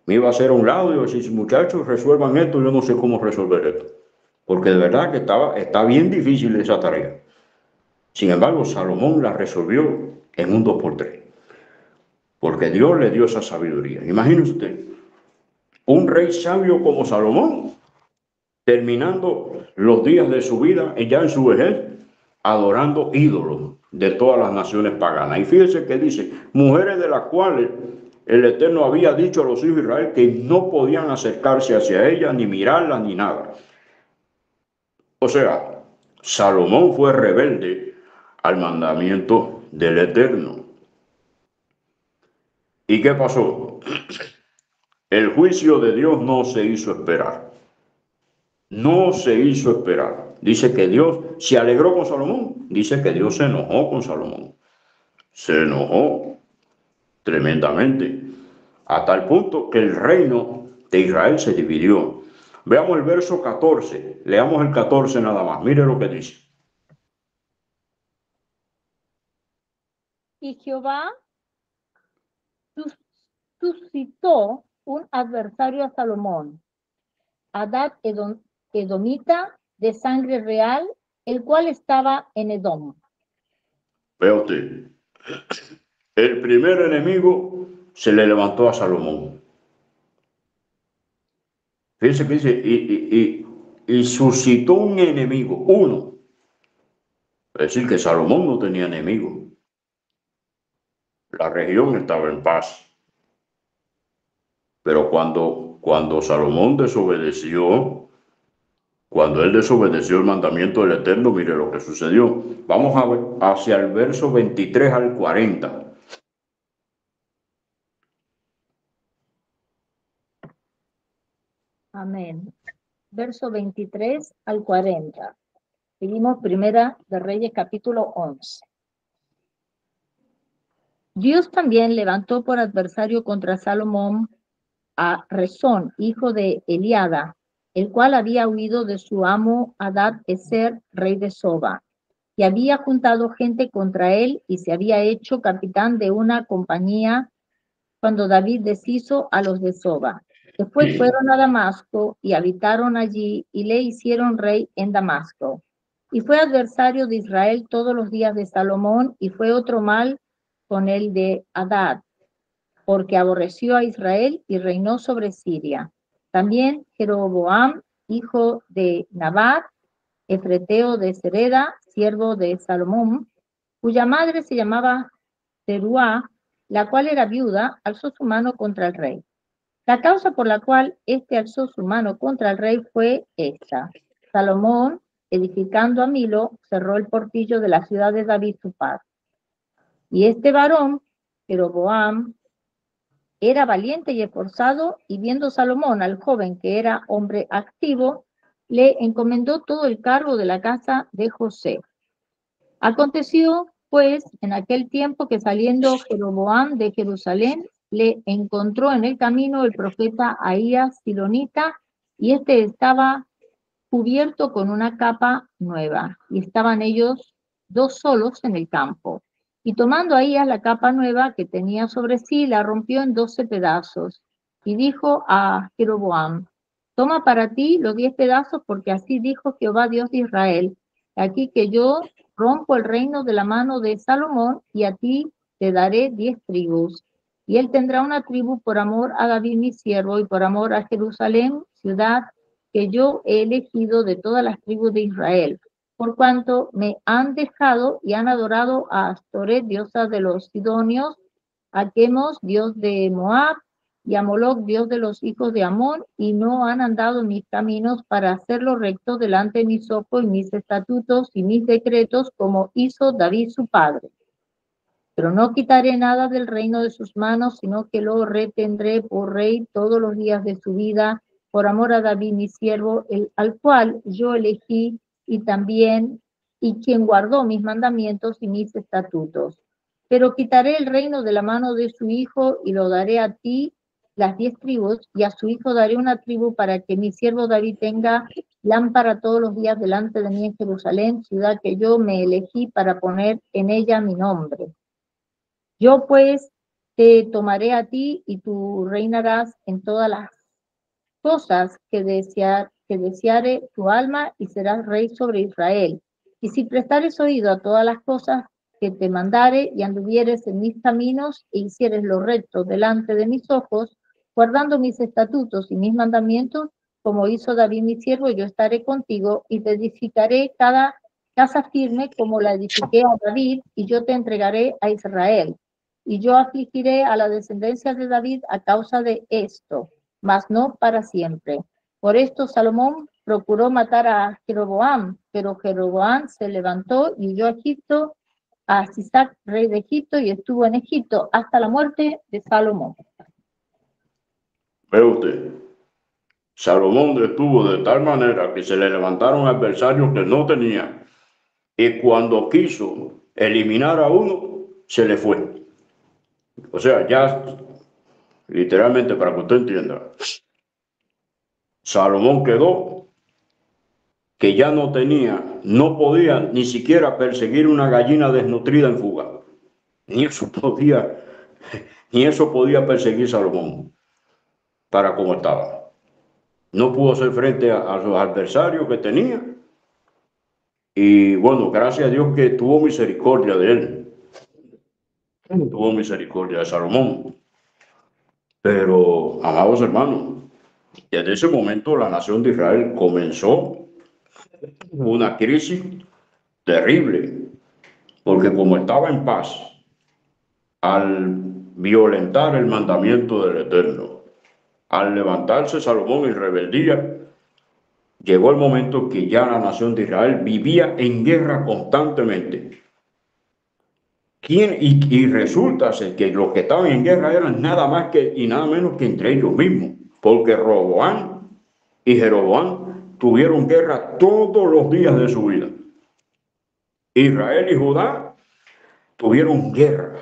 me iba a hacer a un lado y iba a decir, muchachos, resuelvan esto, yo no sé cómo resolver esto. Porque de verdad que está bien difícil esa tarea. Sin embargo, Salomón la resolvió en un 2x3. Porque Dios le dio esa sabiduría. Imagínese usted, un rey sabio como Salomón, terminando los días de su vida, ya en su vejez, adorando ídolos de todas las naciones paganas. Y fíjese que dice, mujeres de las cuales el Eterno había dicho a los hijos de Israel que no podían acercarse hacia ellas, ni mirarlas, ni nada. O sea, Salomón fue rebelde al mandamiento del Eterno. ¿Y qué pasó? El juicio de Dios no se hizo esperar. No se hizo esperar. Dice que Dios se alegró con Salomón. Dice que Dios se enojó con Salomón. Se enojó tremendamente, a tal punto que el reino de Israel se dividió. Veamos el verso 14. Leamos el 14 nada más. Mire lo que dice. Y Jehová suscitó un adversario a Salomón, Adad Edomita, de sangre real, el cual estaba en Edom. Vea usted, el primer enemigo se le levantó a Salomón. Fíjense que dice, y suscitó un enemigo, uno. Es decir, que Salomón no tenía enemigo. La región estaba en paz. Pero cuando Salomón desobedeció, cuando él desobedeció el mandamiento del Eterno, mire lo que sucedió. Vamos a ver hacia el verso 23 al 40. Amén. Verso 23 al 40. Seguimos Primera de Reyes, capítulo 11. Dios también levantó por adversario contra Salomón a Rezón, hijo de Eliada, el cual había huido de su amo Adad Ezer, rey de Soba, y había juntado gente contra él y se había hecho capitán de una compañía cuando David deshizo a los de Soba. Después fueron a Damasco y habitaron allí y le hicieron rey en Damasco. Y fue adversario de Israel todos los días de Salomón, y fue otro mal con el de Adad, porque aborreció a Israel y reinó sobre Siria. También Jeroboam, hijo de Nabat, efreteo de Sereda, siervo de Salomón, cuya madre se llamaba Zeruá, la cual era viuda, alzó su mano contra el rey. La causa por la cual éste alzó su mano contra el rey fue esta. Salomón, edificando a Milo, cerró el portillo de la ciudad de David su padre. Y este varón, Jeroboam, era valiente y esforzado, y viendo Salomón al joven que era hombre activo, le encomendó todo el cargo de la casa de José. Aconteció, pues, en aquel tiempo que saliendo Jeroboam de Jerusalén, le encontró en el camino el profeta Ahías Silonita, y este estaba cubierto con una capa nueva, y estaban ellos dos solos en el campo. Y tomando Ahías la capa nueva que tenía sobre sí, la rompió en 12 pedazos, y dijo a Jeroboam: toma para ti los 10 pedazos, porque así dijo Jehová Dios de Israel: aquí que yo rompo el reino de la mano de Salomón, y a ti te daré 10 tribus. Y él tendrá una tribu por amor a David mi siervo, y por amor a Jerusalén, ciudad que yo he elegido de todas las tribus de Israel, por cuanto me han dejado y han adorado a Astoret, diosa de los sidonios, a Chemos, dios de Moab, y a Moloc, dios de los hijos de Amón, y no han andado en mis caminos para hacerlo recto delante de mis ojos y mis estatutos y mis decretos, como hizo David su padre. Pero no quitaré nada del reino de sus manos, sino que lo retendré por rey todos los días de su vida, por amor a David mi siervo, al cual yo elegí, y quien guardó mis mandamientos y mis estatutos. Pero quitaré el reino de la mano de su hijo, y lo daré a ti, las 10 tribus, y a su hijo daré una tribu, para que mi siervo David tenga lámpara todos los días delante de mí en Jerusalén, ciudad que yo me elegí para poner en ella mi nombre. Yo pues te tomaré a ti, y tú reinarás en todas las cosas que deseare tu alma, y serás rey sobre Israel. Y si prestares oído a todas las cosas que te mandare, y anduvieres en mis caminos, e hicieres lo recto delante de mis ojos, guardando mis estatutos y mis mandamientos, como hizo David mi siervo, yo estaré contigo, y te edificaré cada casa firme como la edifiqué a David, y yo te entregaré a Israel. Y yo afligiré a la descendencia de David a causa de esto, mas no para siempre. Por esto Salomón procuró matar a Jeroboam, pero Jeroboam se levantó y huyó a Egipto, a Sisac, rey de Egipto, y estuvo en Egipto hasta la muerte de Salomón. Ve usted, Salomón detuvo de tal manera que se le levantaron adversarios que no tenía, y cuando quiso eliminar a uno, se le fue. O sea, ya literalmente, para que usted entienda, Salomón quedó que ya no podía ni siquiera perseguir una gallina desnutrida en fuga. Ni eso podía, ni eso podía perseguir Salomón para como estaba. No pudo hacer frente a los adversarios que tenía. Y bueno, gracias a Dios que tuvo misericordia de él. Tuvo misericordia de Salomón. Pero, amados hermanos, desde ese momento la nación de Israel comenzó una crisis terrible, porque como estaba en paz, al violentar el mandamiento del Eterno, al levantarse Salomón en rebeldía, llegó el momento que ya la nación de Israel vivía en guerra constantemente. Y resulta ser que los que estaban en guerra eran nada más que y nada menos que entre ellos mismos, porque Roboam y Jeroboam tuvieron guerra todos los días de su vida. Israel y Judá tuvieron guerra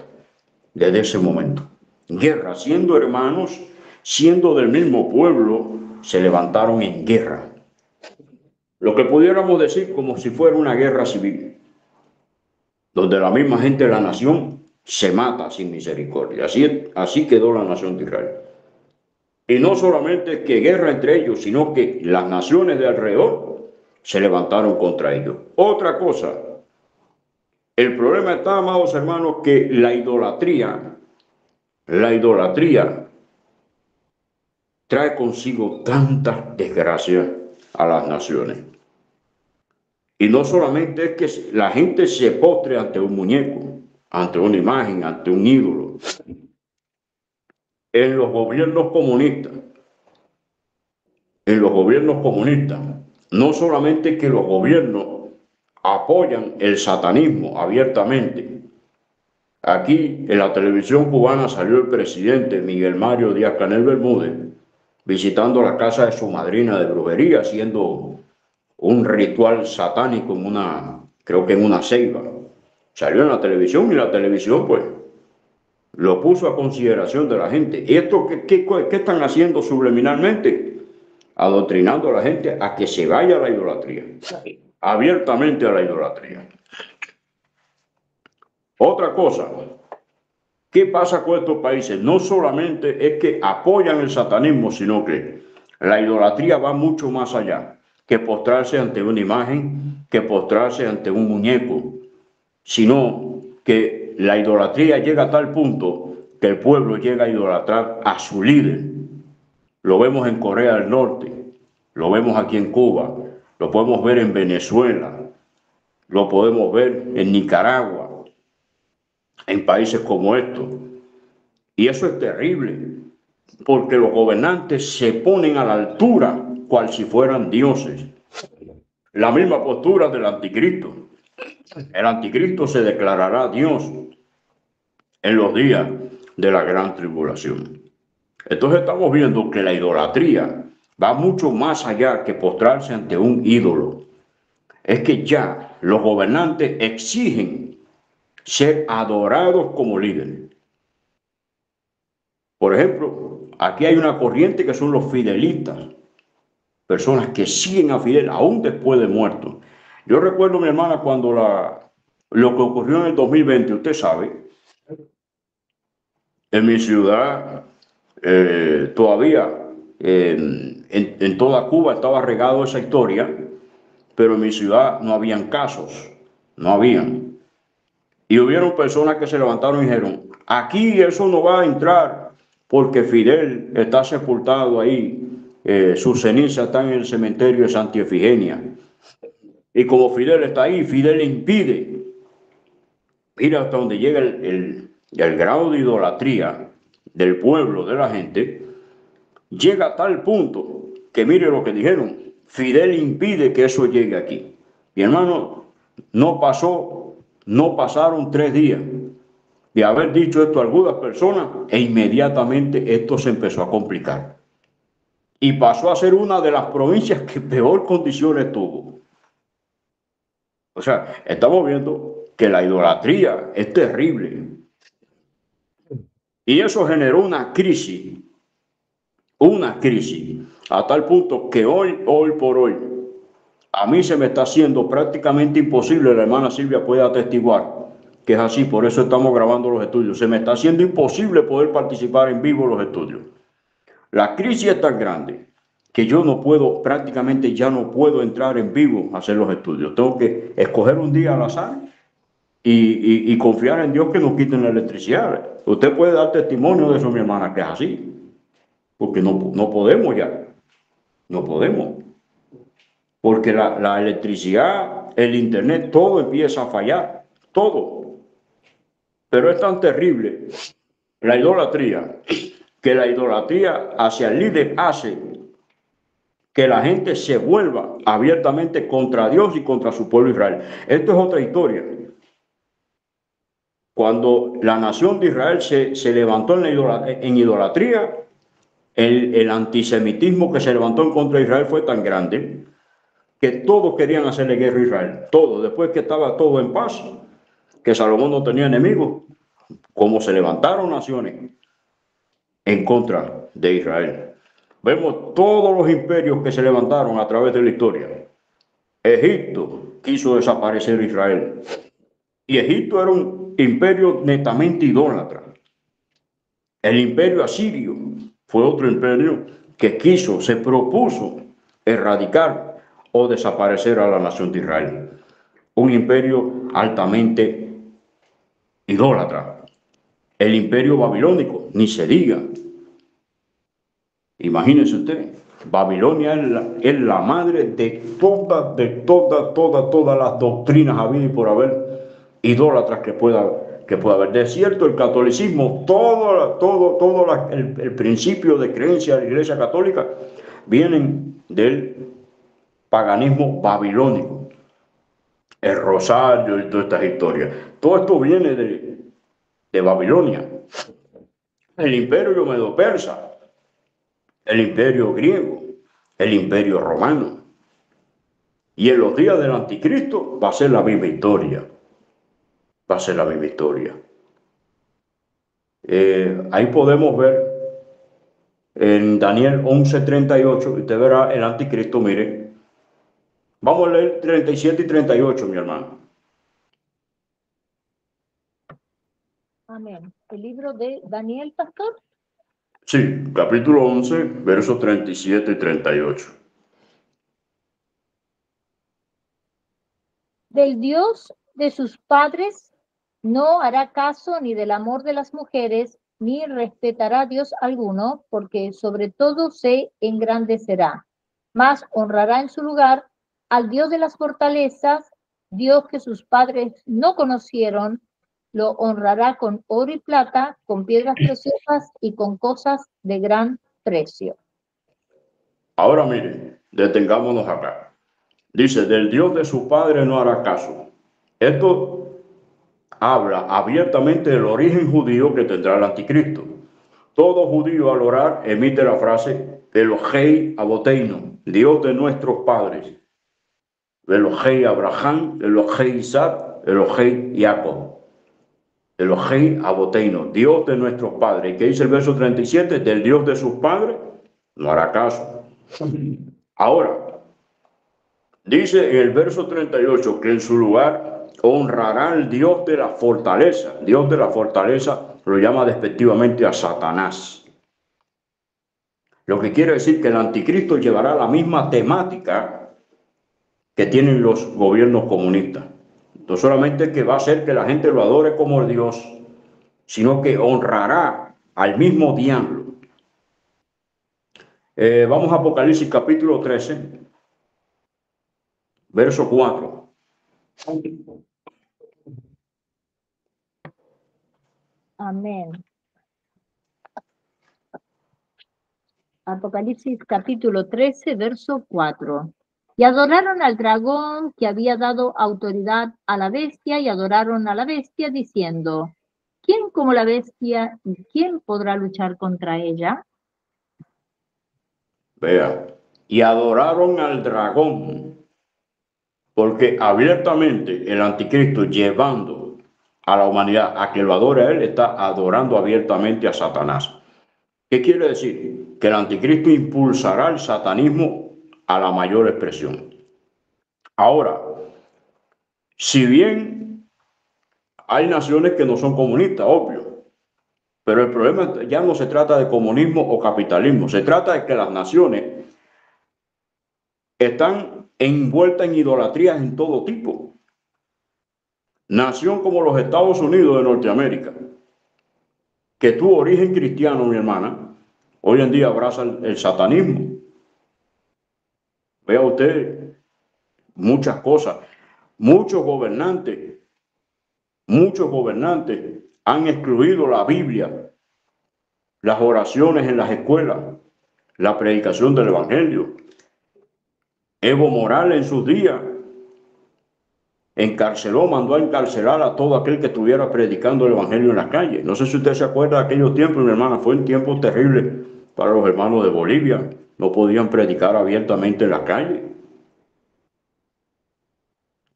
desde ese momento. Guerra, siendo hermanos, siendo del mismo pueblo, se levantaron en guerra. Lo que pudiéramos decir como si fuera una guerra civil, donde la misma gente de la nación se mata sin misericordia. Así quedó la nación de Israel. Y no solamente que guerra entre ellos, sino que las naciones de alrededor se levantaron contra ellos. Otra cosa, el problema está, amados hermanos, que la idolatría trae consigo tantas desgracias a las naciones. Y no solamente es que la gente se postre ante un muñeco, ante una imagen, ante un ídolo. En los gobiernos comunistas, no solamente que los gobiernos apoyan el satanismo abiertamente, Aquí en la televisión cubana salió el presidente Miguel Mario Díaz-Canel Bermúdez visitando la casa de su madrina de brujería, haciendo un ritual satánico en creo que en una ceiba. Salió en la televisión y la televisión pues lo puso a consideración de la gente. ¿Y esto qué están haciendo subliminalmente? Adoctrinando a la gente a que se vaya a la idolatría, abiertamente a la idolatría. Otra cosa, ¿qué pasa con estos países? No solamente es que apoyan el satanismo, sino que la idolatría va mucho más allá que postrarse ante una imagen, que postrarse ante un muñeco, sino que la idolatría llega a tal punto que el pueblo llega a idolatrar a su líder. Lo vemos en Corea del Norte, lo vemos aquí en Cuba, lo podemos ver en Venezuela, lo podemos ver en Nicaragua, en países como estos. Y eso es terrible, porque los gobernantes se ponen a la altura cual si fueran dioses. La misma postura del anticristo. El anticristo se declarará Dios en los días de la gran tribulación. Entonces estamos viendo que la idolatría va mucho más allá que postrarse ante un ídolo. Es que ya los gobernantes exigen ser adorados como líderes. Por ejemplo, aquí hay una corriente que son los fidelistas, personas que siguen a Fidel aún después de muerto. Yo recuerdo, mi hermana, cuando lo que ocurrió en el 2020, usted sabe, en mi ciudad todavía en toda Cuba estaba regado esa historia, pero en mi ciudad no habían casos, no habían. Y hubieron personas que se levantaron y dijeron, aquí eso no va a entrar porque Fidel está sepultado ahí, sus cenizas están en el cementerio de Santa Efigenia. Y como Fidel está ahí, Fidel impide. Mira hasta donde llega el grado de idolatría del pueblo, de la gente, llega a tal punto que mire lo que dijeron, Fidel impide que eso llegue aquí. Y hermano, no pasaron 3 días de haber dicho esto a algunas personas e inmediatamente esto se empezó a complicar. Y pasó a ser una de las provincias que peor condiciones tuvo. O sea, estamos viendo que la idolatría es terrible. Y eso generó una crisis, a tal punto que hoy por hoy, a mí se me está haciendo prácticamente imposible, la hermana Silvia puede atestiguar que es así, por eso estamos grabando los estudios, se me está haciendo imposible poder participar en vivo en los estudios. La crisis es tan grande que yo no puedo, prácticamente ya no puedo entrar en vivo a hacer los estudios. Tengo que escoger un día al azar y confiar en Dios que nos quiten la electricidad. Usted puede dar testimonio de eso, mi hermana, que es así, porque no podemos ya, no podemos, porque la electricidad, el internet, todo empieza a fallar, todo. Pero es tan terrible la idolatría, que la idolatría hacia el líder hace que la gente se vuelva abiertamente contra Dios y contra su pueblo Israel. Esto es otra historia. Cuando la nación de Israel se levantó en idolatría, el antisemitismo que se levantó en contra de Israel fue tan grande que todos querían hacerle guerra a Israel. Todo, después que estaba todo en paz, que Salomón no tenía enemigos, como se levantaron naciones en contra de Israel. Vemos todos los imperios que se levantaron a través de la historia. Egipto quiso desaparecer a Israel. Y Egipto era un imperio netamente idólatra. El imperio asirio fue otro imperio que se propuso erradicar o desaparecer a la nación de Israel. Un imperio altamente idólatra. El imperio babilónico, ni se diga. Imagínense usted, Babilonia es la madre de todas las doctrinas habidas y por haber idólatras que pueda haber. De cierto, el catolicismo, el principio de creencia de la Iglesia Católica vienen del paganismo babilónico. El rosario y todas estas historias. Todo esto viene de Babilonia, el imperio medo-persa, el imperio griego, el imperio romano. Y en los días del anticristo va a ser la misma historia. Va a ser la misma historia. Ahí podemos ver en Daniel 11:38, usted verá el anticristo, mire. Vamos a leer 37 y 38, mi hermano. Amén. El libro de Daniel, pastor. Sí, capítulo 11, versos 37 y 38. Del Dios de sus padres no hará caso ni del amor de las mujeres, ni respetará a Dios alguno, porque sobre todo se engrandecerá. Mas honrará en su lugar al Dios de las fortalezas, Dios que sus padres no conocieron, lo honrará con oro y plata, con piedras preciosas y con cosas de gran precio. Ahora miren, detengámonos acá. Dice, del Dios de su padre no hará caso. Esto habla abiertamente del origen judío que tendrá el anticristo. Todo judío al orar emite la frase Elohei Aboteinu, Dios de nuestros padres. Elohei Abraham, Elohei Isaac, Elohei Jacob. Elohei Aboteinu, Dios de nuestros padres. ¿Qué dice el verso 37? Del Dios de sus padres no hará caso. Ahora, dice en el verso 38 que en su lugar honrará al Dios de la fortaleza. Dios de la fortaleza lo llama despectivamente a Satanás. Lo que quiere decir que el anticristo llevará la misma temática que tienen los gobiernos comunistas. No solamente que va a hacer que la gente lo adore como Dios, sino que honrará al mismo diablo. Vamos a Apocalipsis capítulo 13, verso 4. Amén. Apocalipsis capítulo 13, verso 4. Y adoraron al dragón que había dado autoridad a la bestia, y adoraron a la bestia diciendo, ¿quién como la bestia y quién podrá luchar contra ella? Vea, y adoraron al dragón, porque abiertamente el anticristo llevando a la humanidad a que lo adore a él, está adorando abiertamente a Satanás. ¿Qué quiere decir? Que el anticristo impulsará el satanismo a la mayor expresión. Ahora, si bien hay naciones que no son comunistas, obvio, pero el problema ya no se trata de comunismo o capitalismo, se trata de que las naciones están envueltas en idolatrías en todo tipo. Nación como los Estados Unidos de Norteamérica, que tuvo origen cristiano, mi hermana, hoy en día abraza el satanismo. Vea usted muchas cosas. Muchos gobernantes han excluido la Biblia, las oraciones en las escuelas, la predicación del Evangelio. Evo Morales en sus días mandó a encarcelar a todo aquel que estuviera predicando el Evangelio en las calles. No sé si usted se acuerda de aquellos tiempos, mi hermana, fue un tiempo terrible para los hermanos de Bolivia. No podían predicar abiertamente en las calles.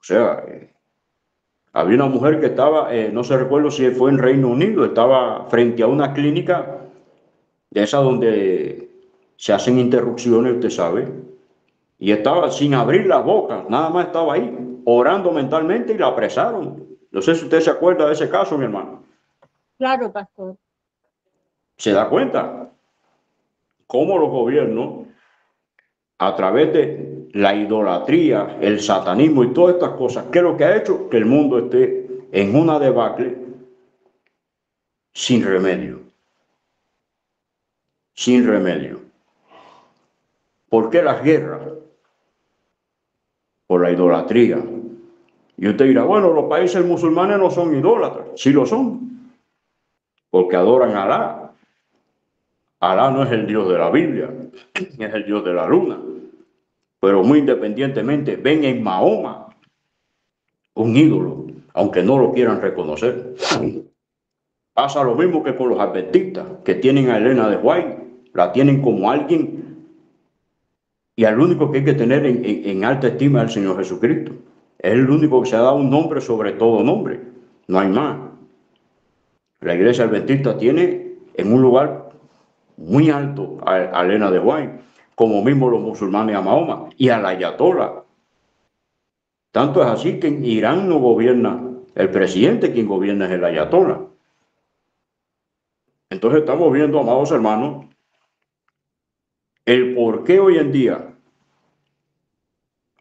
O sea, había una mujer que estaba, no se recuerdo si fue en Reino Unido, estaba frente a una clínica de esa donde se hacen interrupciones, usted sabe, y estaba sin abrir la boca, nada más estaba ahí, orando mentalmente y la apresaron. No sé si usted se acuerda de ese caso, mi hermano. Claro, pastor. ¿Se da cuenta cómo los gobiernos, a través de la idolatría, el satanismo y todas estas cosas, qué es lo que ha hecho? Que el mundo esté en una debacle sin remedio. Sin remedio. ¿Por qué las guerras? Por la idolatría. Y usted dirá, bueno, los países musulmanes no son idólatras. Sí lo son, porque adoran a Alá. Alá no es el Dios de la Biblia, es el Dios de la luna. Pero muy independientemente, ven en Mahoma un ídolo, aunque no lo quieran reconocer. Pasa lo mismo que con los adventistas, que tienen a Elena de White, la tienen como alguien, y al único que hay que tener en alta estima es el Señor Jesucristo. Es el único que se ha dado un nombre sobre todo nombre, no hay más. La iglesia adventista tiene en un lugar muy alto a Elena de White, como mismo los musulmanes a Mahoma y a la Ayatollah. Tanto es así que en Irán no gobierna el presidente, quien gobierna es el Ayatollah. Entonces estamos viendo, amados hermanos, el por qué hoy en día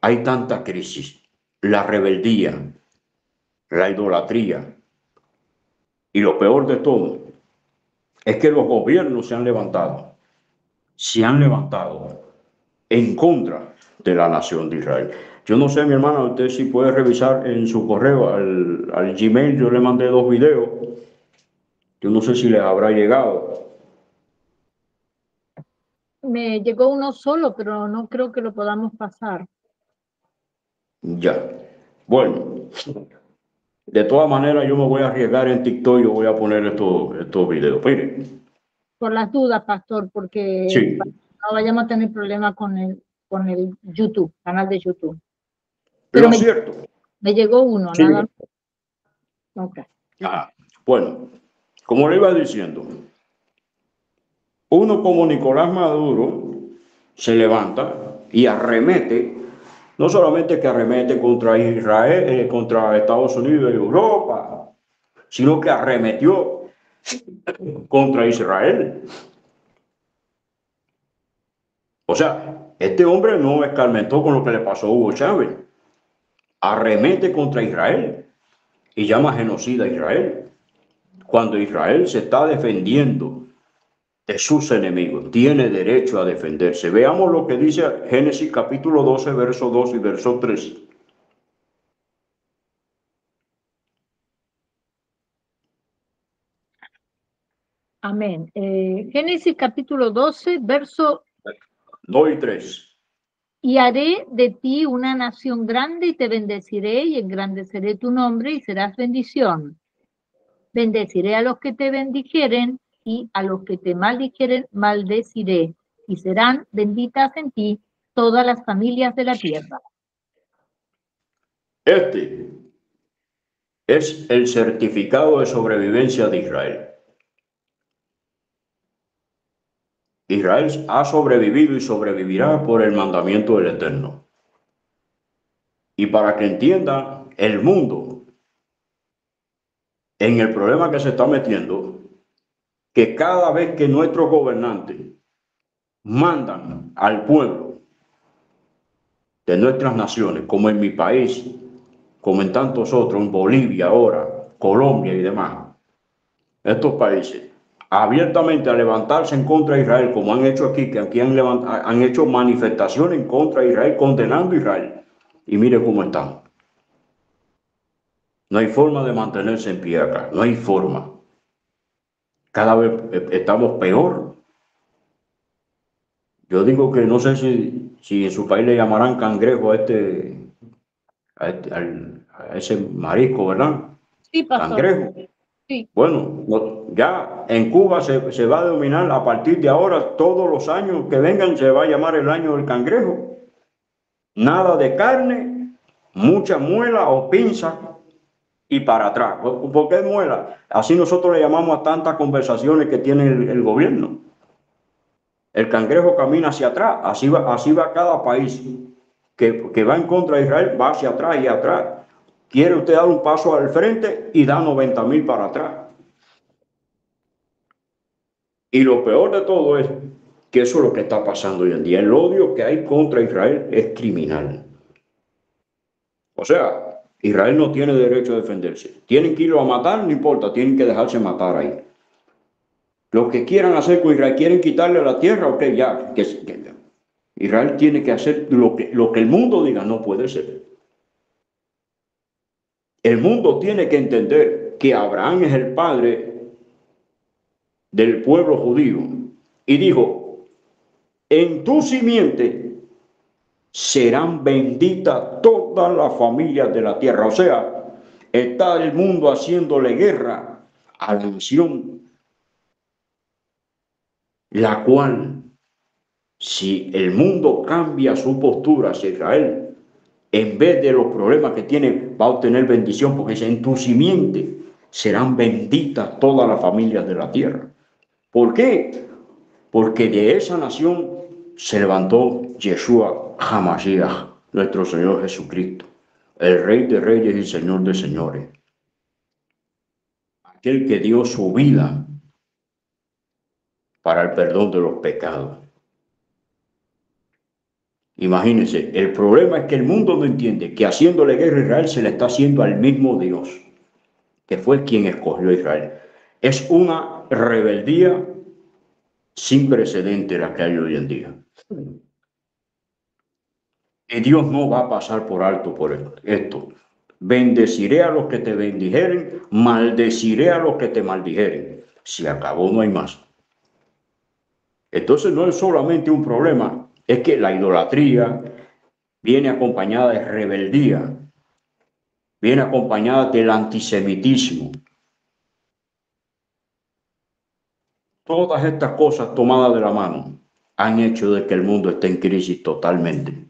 hay tanta crisis, la rebeldía, la idolatría, y lo peor de todo es que los gobiernos se han levantado en contra de la nación de Israel. Yo no sé, mi hermana, usted si puede revisar en su correo, al Gmail, yo le mandé 2 videos, yo no sé si les habrá llegado. Me llegó uno solo, pero no creo que lo podamos pasar. Ya. Bueno, de todas maneras yo me voy a arriesgar en TikTok y yo voy a poner estos videos. Mire. Por las dudas, pastor, porque Sí. no vayamos a tener problemas con el YouTube, canal de YouTube. Lo Pero cierto. me llegó uno, Sí. nada más. Okay. Bueno, como le iba diciendo, uno como Nicolás Maduro se levanta y arremete, no solamente que arremete contra Israel, contra Estados Unidos y Europa, sino que arremetió contra Israel. O sea, este hombre no escarmentó con lo que le pasó a Hugo Chávez. Arremete contra Israel y llama genocida a Israel. Cuando Israel se está defendiendo de sus enemigos, tiene derecho a defenderse. Veamos lo que dice Génesis capítulo 12, verso 2 y verso 3. Amén. Génesis capítulo 12, verso 2 y 3. Y haré de ti una nación grande y te bendeciré y engrandeceré tu nombre y serás bendición. Bendeciré a los que te bendijeren y a los que te maldijeren maldeciré y serán benditas en ti todas las familias de la tierra. Este es el certificado de sobrevivencia de Israel. Israel ha sobrevivido y sobrevivirá por el mandamiento del Eterno. Y para que entiendan el mundo en el problema que se está metiendo, que cada vez que nuestros gobernantes mandan al pueblo de nuestras naciones, como en mi país, como en tantos otros, en Bolivia ahora, Colombia y demás, estos países, abiertamente a levantarse en contra de Israel, como han hecho aquí, que aquí han hecho manifestaciones en contra de Israel, condenando a Israel. Y mire cómo están. No hay forma de mantenerse en pie acá, no hay forma. Cada vez estamos peor. Yo digo que no sé si en su país le llamarán cangrejo a ese marisco, ¿verdad? Sí, pastor. Cangrejo. Sí. Bueno, ya en Cuba se va a denominar a partir de ahora, todos los años que vengan, se va a llamar el año del cangrejo. Nada de carne, mucha muela o pinza y para atrás. ¿Por qué muela? Así nosotros le llamamos a tantas conversaciones que tiene el gobierno. El cangrejo camina hacia atrás, así va cada país que va en contra de Israel, va hacia atrás y atrás. Quiere usted dar un paso al frente y da 90,000 para atrás. Y lo peor de todo es que eso es lo que está pasando hoy en día. El odio que hay contra Israel es criminal. O sea, Israel no tiene derecho a defenderse. Tienen que irlo a matar, no importa, tienen que dejarse matar ahí. Lo que quieran hacer con Israel, quieren quitarle la tierra, ok, ya. Israel tiene que hacer lo que el mundo diga, no puede ser. El mundo tiene que entender que Abraham es el padre del pueblo judío y dijo, en tu simiente serán benditas todas las familias de la tierra. O sea, está el mundo haciéndole guerra a la nación, la cual, si el mundo cambia su postura hacia Israel, en vez de los problemas que tiene, va a obtener bendición, porque en tu simiente serán benditas todas las familias de la tierra. ¿Por qué? Porque de esa nación se levantó Yeshua HaMashiach, nuestro Señor Jesucristo, el Rey de Reyes y Señor de Señores, aquel que dio su vida para el perdón de los pecados. Imagínense, el problema es que el mundo no entiende que haciéndole guerra a Israel se le está haciendo al mismo Dios, que fue quien escogió a Israel. Es una rebeldía sin precedente la que hay hoy en día. Y Dios no va a pasar por alto por esto. Bendeciré a los que te bendijeren, maldeciré a los que te maldijeren. Se acabó, no hay más. Entonces no es solamente un problema, es que la idolatría viene acompañada de rebeldía, viene acompañada del antisemitismo. Todas estas cosas tomadas de la mano han hecho de que el mundo esté en crisis totalmente.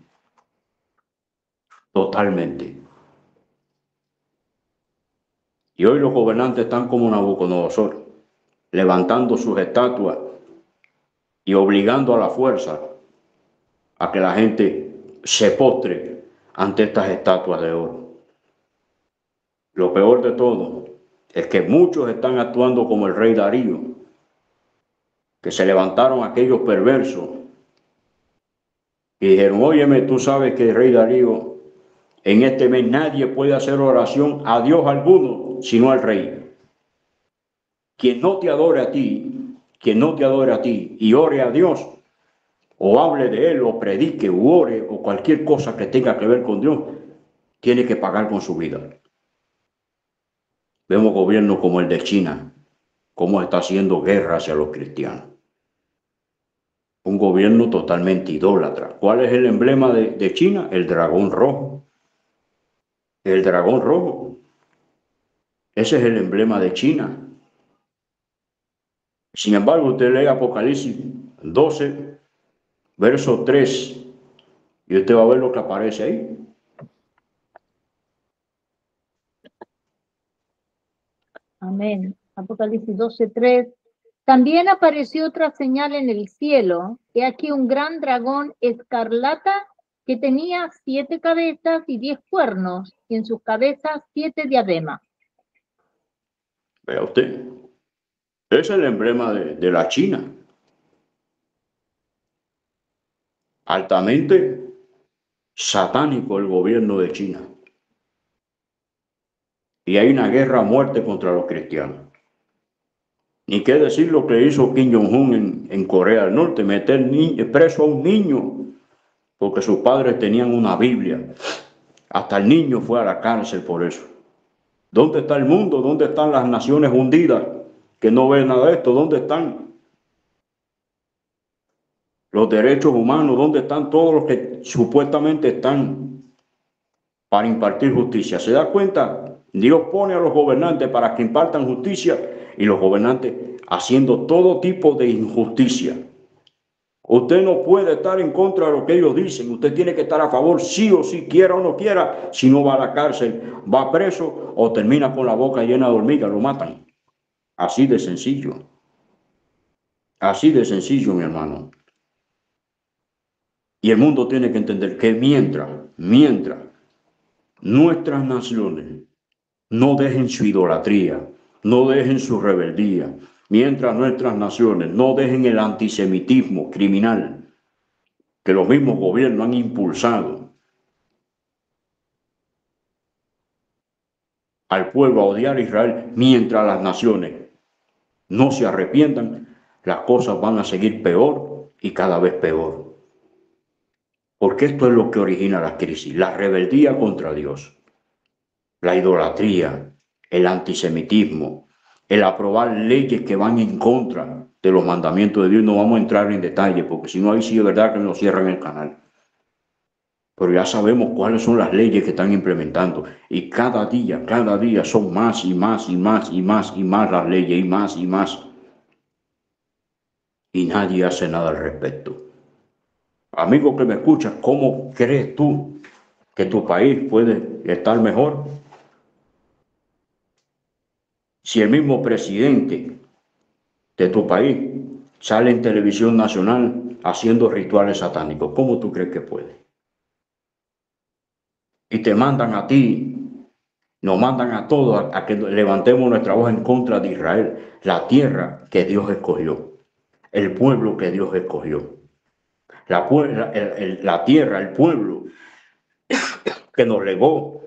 Totalmente. Y hoy los gobernantes están como Nabucodonosor, levantando sus estatuas y obligando a la fuerza a que la gente se postre ante estas estatuas de oro. Lo peor de todo es que muchos están actuando como el rey Darío, que se levantaron aquellos perversos y dijeron, óyeme, tú sabes que el rey Darío, en este mes nadie puede hacer oración a Dios alguno, sino al rey. Quien no te adore a ti, quien no te adore a ti y ore a Dios, o hable de él, o predique, o ore, o cualquier cosa que tenga que ver con Dios, tiene que pagar con su vida. Vemos gobiernos como el de China, cómo está haciendo guerra hacia los cristianos. Un gobierno totalmente idólatra. ¿Cuál es el emblema de China? El dragón rojo. El dragón rojo. Ese es el emblema de China. Sin embargo, usted lee Apocalipsis 12, verso 3, y usted va a ver lo que aparece ahí. Amén. Apocalipsis 12:3. También apareció otra señal en el cielo. He aquí un gran dragón escarlata que tenía 7 cabezas y 10 cuernos, y en sus cabezas 7 diademas. Vea usted. Es el emblema de la China. Altamente satánico el gobierno de China. Y hay una guerra a muerte contra los cristianos. Ni qué decir lo que hizo Kim Jong-un en Corea del Norte, meter preso a un niño porque sus padres tenían una Biblia. Hasta el niño fue a la cárcel por eso. ¿Dónde está el mundo? ¿Dónde están las Naciones Unidas que no ven nada de esto? ¿Dónde están los derechos humanos? ¿Dónde están todos los que supuestamente están para impartir justicia? ¿Se da cuenta? Dios pone a los gobernantes para que impartan justicia y los gobernantes haciendo todo tipo de injusticia. Usted no puede estar en contra de lo que ellos dicen. Usted tiene que estar a favor, sí o sí, quiera o no quiera. Si no, va a la cárcel, va preso o termina con la boca llena de hormigas, lo matan. Así de sencillo. Así de sencillo, mi hermano. Y el mundo tiene que entender que mientras nuestras naciones no dejen su idolatría, no dejen su rebeldía, mientras nuestras naciones no dejen el antisemitismo criminal que los mismos gobiernos han impulsado al pueblo a odiar a Israel, mientras las naciones no se arrepientan, las cosas van a seguir peor y cada vez peor. Porque esto es lo que origina la crisis, la rebeldía contra Dios, la idolatría, el antisemitismo, el aprobar leyes que van en contra de los mandamientos de Dios. No vamos a entrar en detalle porque si no, ahí sí es verdad que nos cierran el canal. pero ya sabemos cuáles son las leyes que están implementando. Y cada día son más y más y más y más y más las leyes, y más y más. Y nadie hace nada al respecto. Amigo que me escuchas, ¿cómo crees tú que tu país puede estar mejor? Si el mismo presidente de tu país sale en televisión nacional haciendo rituales satánicos, ¿cómo tú crees que puede? Y te mandan a ti, nos mandan a todos a que levantemos nuestra voz en contra de Israel, la tierra que Dios escogió, el pueblo que Dios escogió, la tierra, el pueblo que nos legó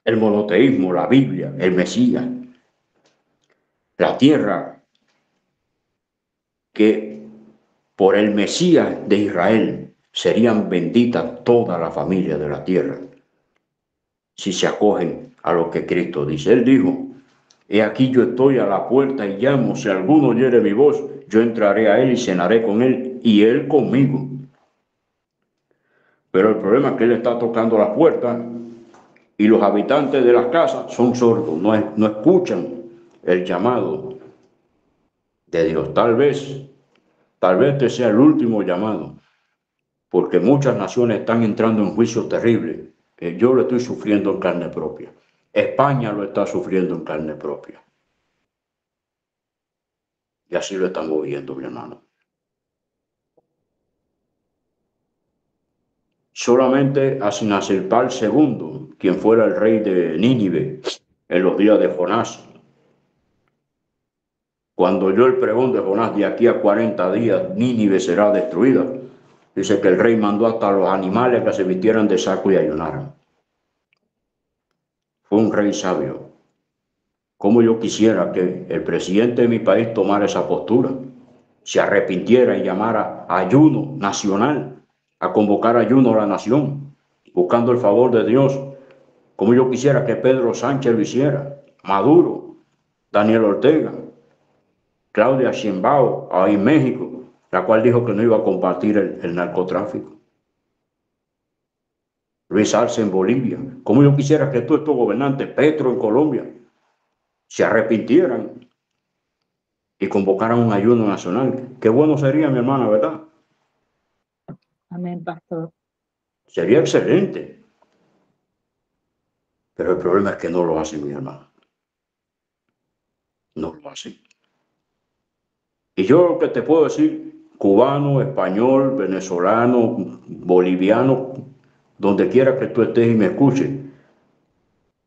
el monoteísmo, la Biblia, el Mesías, la tierra que por el Mesías de Israel serían benditas toda la familia de la tierra si se acogen a lo que Cristo dice. Él dijo: he aquí yo estoy a la puerta y llamo, si alguno oyere mi voz, yo entraré a él y cenaré con él y él conmigo. Pero el problema es que él está tocando las puertas y los habitantes de las casas son sordos, no escuchan el llamado de Dios. Tal vez este sea el último llamado, porque muchas naciones están entrando en juicios terribles. Yo lo estoy sufriendo en carne propia. España lo está sufriendo en carne propia. Y así lo estamos viendo, mi hermano. Solamente a Sinacirpal II, quien fuera el rey de Nínive en los días de Jonás, cuando oyó el pregón de Jonás, de aquí a 40 días Nínive será destruida, dice que el rey mandó hasta a los animales que se vistieran de saco y ayunaran. Fue un rey sabio. Como yo quisiera que el presidente de mi país tomara esa postura, se arrepintiera y llamara a ayuno nacional, a convocar ayuno a la nación, buscando el favor de Dios, como yo quisiera que Pedro Sánchez lo hiciera, Maduro, Daniel Ortega, Claudia Sheinbaum, ahí en México, la cual dijo que no iba a compartir el narcotráfico. Luis Arce en Bolivia, como yo quisiera que todos estos gobernantes, Petro en Colombia, se arrepintieran y convocaran un ayuno nacional. Qué bueno sería, mi hermana, ¿verdad? Amén, pastor. Sería excelente. Pero el problema es que no lo hacen, mi hermano. No lo hacen. Y yo lo que te puedo decir, cubano, español, venezolano, boliviano, donde quiera que tú estés y me escuches,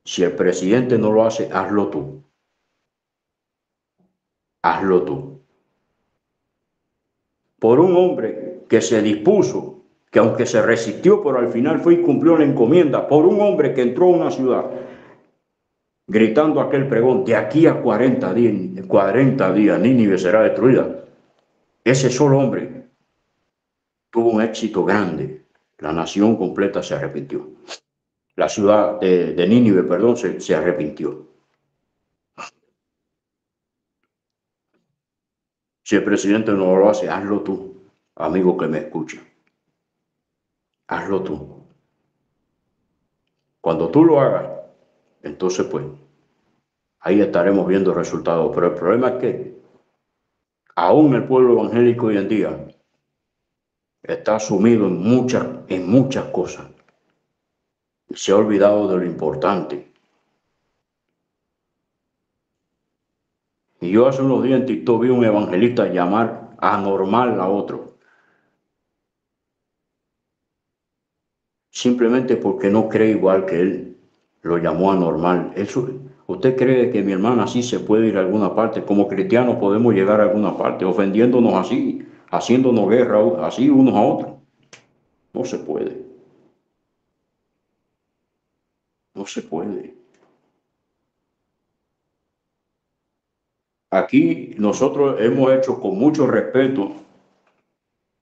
si el presidente no lo hace, hazlo tú. Hazlo tú. Por un hombre que se dispuso, que aunque se resistió, pero al final fue y cumplió la encomienda, por un hombre que entró a una ciudad gritando aquel pregón, de aquí a 40 días Nínive será destruida. Ese solo hombre tuvo un éxito grande. La nación completa se arrepintió. La ciudad de Nínive, perdón, se arrepintió. Si el presidente no lo hace, hazlo tú, amigo que me escucha. Hazlo tú. Cuando tú lo hagas, entonces pues, ahí estaremos viendo resultados. Pero el problema es que aún el pueblo evangélico hoy en día está sumido en muchas cosas. Y se ha olvidado de lo importante. Y yo hace unos días en TikTok vi un evangelista llamar anormal a otro, simplemente porque no cree igual que él. Lo llamó anormal. Eso, ¿usted cree que mi hermana así se puede ir a alguna parte? Como cristianos podemos llegar a alguna parte, ofendiéndonos así, haciéndonos guerra así unos a otros. No se puede. No se puede. Aquí nosotros hemos hecho con mucho respeto,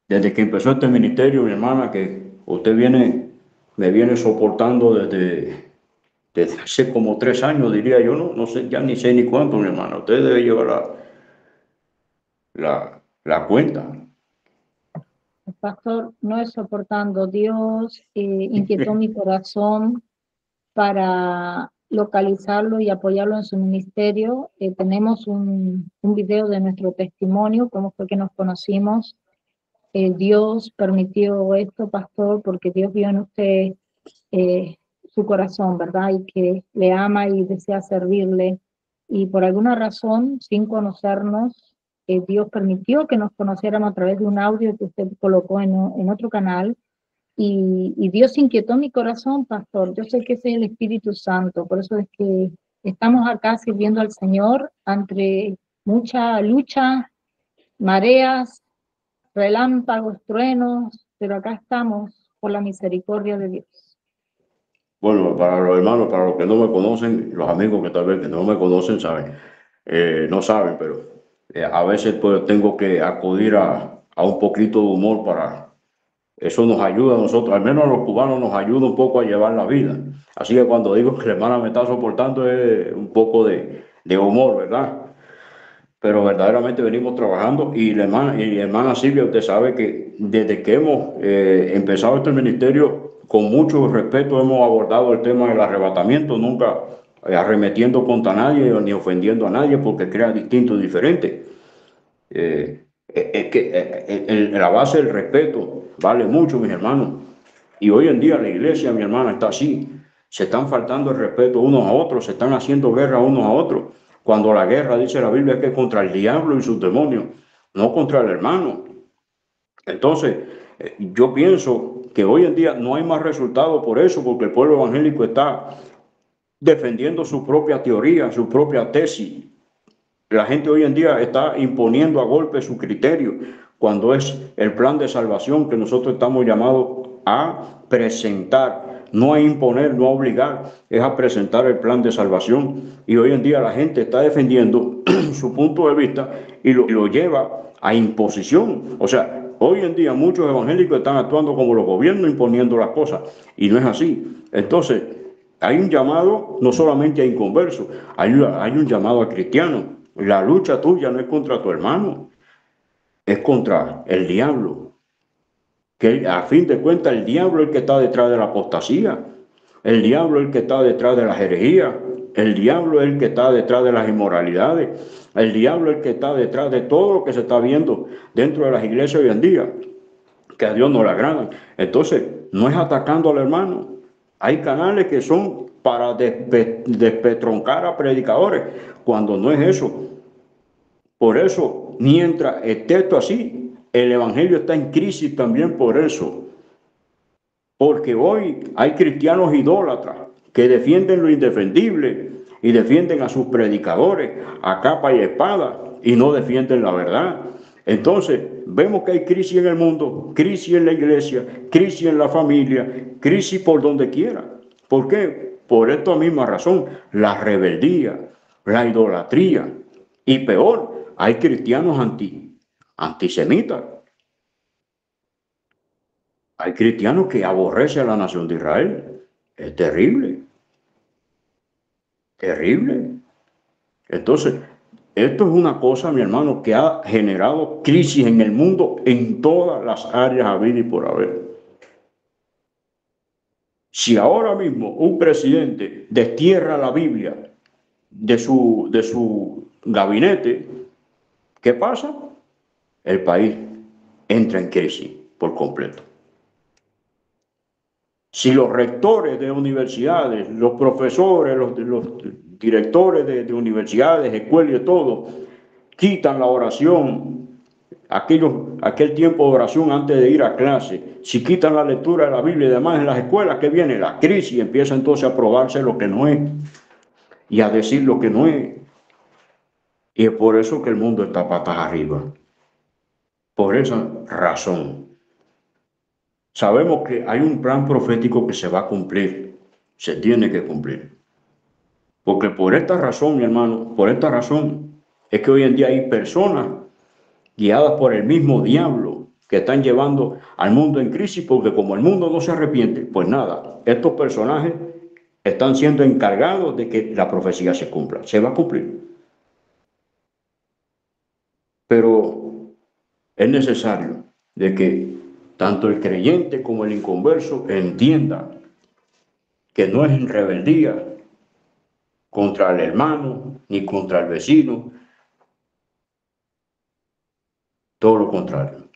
desde que empezó este ministerio, mi hermana, que usted me viene soportando desde hace como 3 años, diría yo, no sé, ya ni sé ni cuánto, mi hermana. Usted debe llevar la cuenta. Pastor, no es soportando. Dios inquietó mi corazón para localizarlo y apoyarlo en su ministerio. Tenemos un video de nuestro testimonio, cómo fue que nos conocimos. Dios permitió esto, pastor, porque Dios vio en usted eh, su corazón, ¿verdad? Y que le ama y desea servirle. Y por alguna razón, sin conocernos, Dios permitió que nos conociéramos a través de un audio que usted colocó en otro canal. Y Dios inquietó mi corazón, pastor. Yo sé que ese es el Espíritu Santo, por eso es que estamos acá sirviendo al Señor entre mucha lucha, mareas, relámpagos, truenos, pero acá estamos por la misericordia de Dios. Bueno, para los hermanos, para los que no me conocen, los amigos que tal vez que no me conocen saben, no saben, pero a veces pues tengo que acudir a un poquito de humor para eso nos ayuda a nosotros, al menos a los cubanos nos ayuda un poco a llevar la vida. Así que cuando digo que la hermana me está soportando es un poco de humor, ¿verdad? Pero verdaderamente venimos trabajando y hermana Silvia, usted sabe que desde que hemos empezado este ministerio, con mucho respeto hemos abordado el tema del arrebatamiento, nunca arremetiendo contra nadie ni ofendiendo a nadie porque crea distinto y diferente. Es que la base del respeto vale mucho, mis hermanos. Y hoy en día la iglesia, mi hermana, está así. Se están faltando el respeto unos a otros, se están haciendo guerra unos a otros. Cuando la guerra, dice la Biblia, es que es contra el diablo y sus demonios, no contra el hermano. Entonces, yo pienso que hoy en día no hay más resultado por eso, porque el pueblo evangélico está defendiendo su propia teoría, su propia tesis. La gente hoy en día está imponiendo a golpe su criterio, cuando es el plan de salvación que nosotros estamos llamados a presentar, no a imponer, no a obligar, es a presentar el plan de salvación. Y hoy en día la gente está defendiendo su punto de vista y lo lleva a imposición. O sea, hoy en día muchos evangélicos están actuando como los gobiernos imponiendo las cosas y no es así. Entonces, hay un llamado no solamente a inconversos, hay un llamado a cristianos. La lucha tuya no es contra tu hermano, es contra el diablo. Que a fin de cuentas el diablo es el que está detrás de la apostasía, el diablo es el que está detrás de las herejías, el diablo es el que está detrás de las inmoralidades, el diablo es el que está detrás de todo lo que se está viendo dentro de las iglesias hoy en día, que a Dios no le agradan. Entonces, no es atacando al hermano. Hay canales que son para despetroncar a predicadores, cuando no es eso. Por eso, mientras esté esto así, el evangelio está en crisis también por eso. Porque hoy hay cristianos idólatras que defienden lo indefendible y defienden a sus predicadores a capa y espada y no defienden la verdad. Entonces, vemos que hay crisis en el mundo, crisis en la iglesia, crisis en la familia, crisis por donde quiera. ¿Por qué? Por esta misma razón, la rebeldía, la idolatría y peor, hay cristianos antisemitas. Hay cristianos que aborrecen a la nación de Israel. Es terrible, terrible. Entonces, esto es una cosa, mi hermano, que ha generado crisis en el mundo en todas las áreas habidas y por haber. Si ahora mismo un presidente destierra la Biblia de su gabinete, ¿qué pasa? El país entra en crisis por completo. Si los rectores de universidades, los profesores, los directores de universidades, escuelas y de todo, quitan la oración, aquel tiempo de oración antes de ir a clase, si quitan la lectura de la Biblia y demás en las escuelas, ¿qué viene? La crisis, empieza entonces a probarse lo que no es y a decir lo que no es. Y es por eso que el mundo está patas arriba. Por esa razón. Sabemos que hay un plan profético que se va a cumplir, se tiene que cumplir. Porque por esta razón, mi hermano, por esta razón es que hoy en día hay personas guiadas por el mismo diablo que están llevando al mundo en crisis, porque como el mundo no se arrepiente, pues nada, estos personajes están siendo encargados de que la profecía se cumpla, se va a cumplir. Pero es necesario de que tanto el creyente como el inconverso entienda que no es en rebeldía contra el hermano ni contra el vecino, todo lo contrario,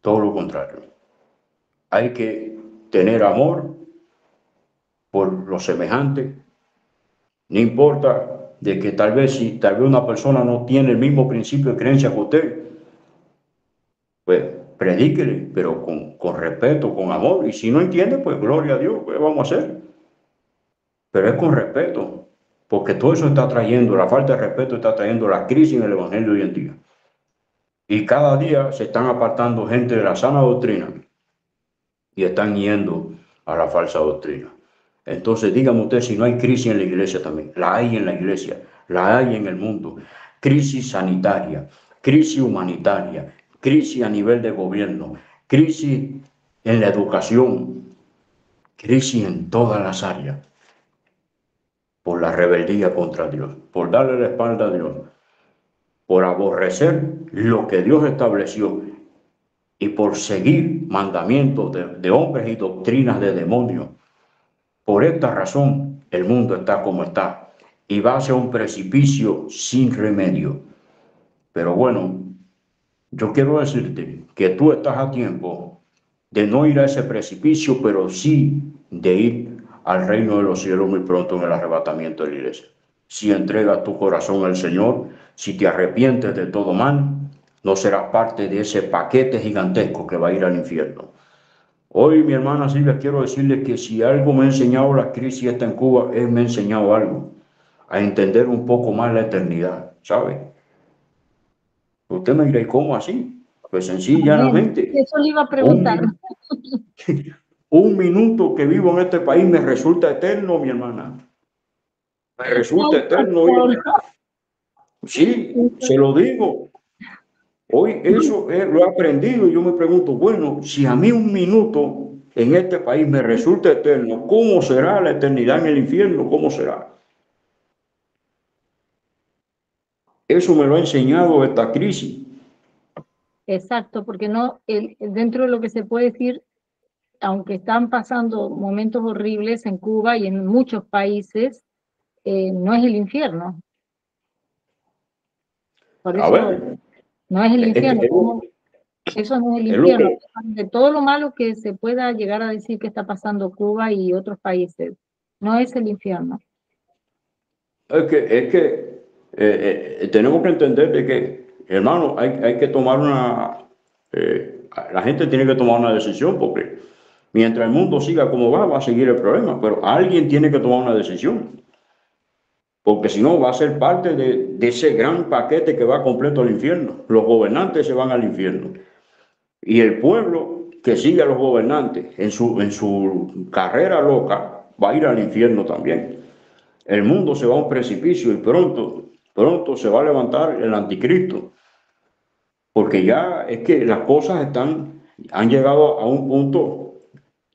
todo lo contrario. Hay que tener amor por los semejantes, no importa de que tal vez una persona no tiene el mismo principio de creencia que usted, pues predíquele, pero con respeto, con amor, y si no entiende, pues gloria a Dios, pues vamos a hacer, pero es con respeto, porque todo eso está trayendo, la falta de respeto está trayendo la crisis en el evangelio de hoy en día, y cada día se están apartando gente de la sana doctrina y están yendo a la falsa doctrina. Entonces, dígame usted si no hay crisis en la iglesia también. La hay en la iglesia, la hay en el mundo. Crisis sanitaria, crisis humanitaria, crisis a nivel de gobierno, crisis en la educación, crisis en todas las áreas. Por la rebeldía contra Dios, por darle la espalda a Dios, por aborrecer lo que Dios estableció y por seguir mandamientos de hombres y doctrinas de demonios. Por esta razón, el mundo está como está y va hacia un precipicio sin remedio. Pero bueno, yo quiero decirte que tú estás a tiempo de no ir a ese precipicio, pero sí de ir al reino de los cielos muy pronto en el arrebatamiento de la iglesia. Si entregas tu corazón al Señor, si te arrepientes de todo mal, no serás parte de ese paquete gigantesco que va a ir al infierno. Hoy, mi hermana Silvia, quiero decirle que si algo me ha enseñado la crisis esta en Cuba, me ha enseñado algo, a entender un poco más la eternidad, ¿sabe? Usted me dirá, ¿y cómo así? Pues Amén. sencillamente, Eso le iba a un, preguntar. un minuto que vivo en este país me resulta eterno, mi hermana. Me resulta Ay, eterno. pastor. Sí, se lo digo. Hoy eso lo he aprendido y yo me pregunto, bueno, si a mí un minuto en este país me resulta eterno, ¿cómo será la eternidad en el infierno? ¿Cómo será? Eso me lo ha enseñado esta crisis. Exacto, porque no, dentro de lo que se puede decir, aunque están pasando momentos horribles en Cuba y en muchos países, no es el infierno. Por A eso ver, no es el es, infierno. que- Eso no es el es lo infierno. que, De todo lo malo que se pueda llegar a decir que está pasando Cuba y otros países, no es el infierno. tenemos que entender de que, hermano, hay que tomar la gente tiene que tomar una decisión porque mientras el mundo siga como va a seguir el problema, pero alguien tiene que tomar una decisión. Porque si no va a ser parte de ese gran paquete que va completo al infierno. Los gobernantes se van al infierno. Y el pueblo que sigue a los gobernantes en su carrera loca va a ir al infierno también. El mundo se va a un precipicio y pronto se va a levantar el anticristo. Porque ya es que las cosas han llegado a un punto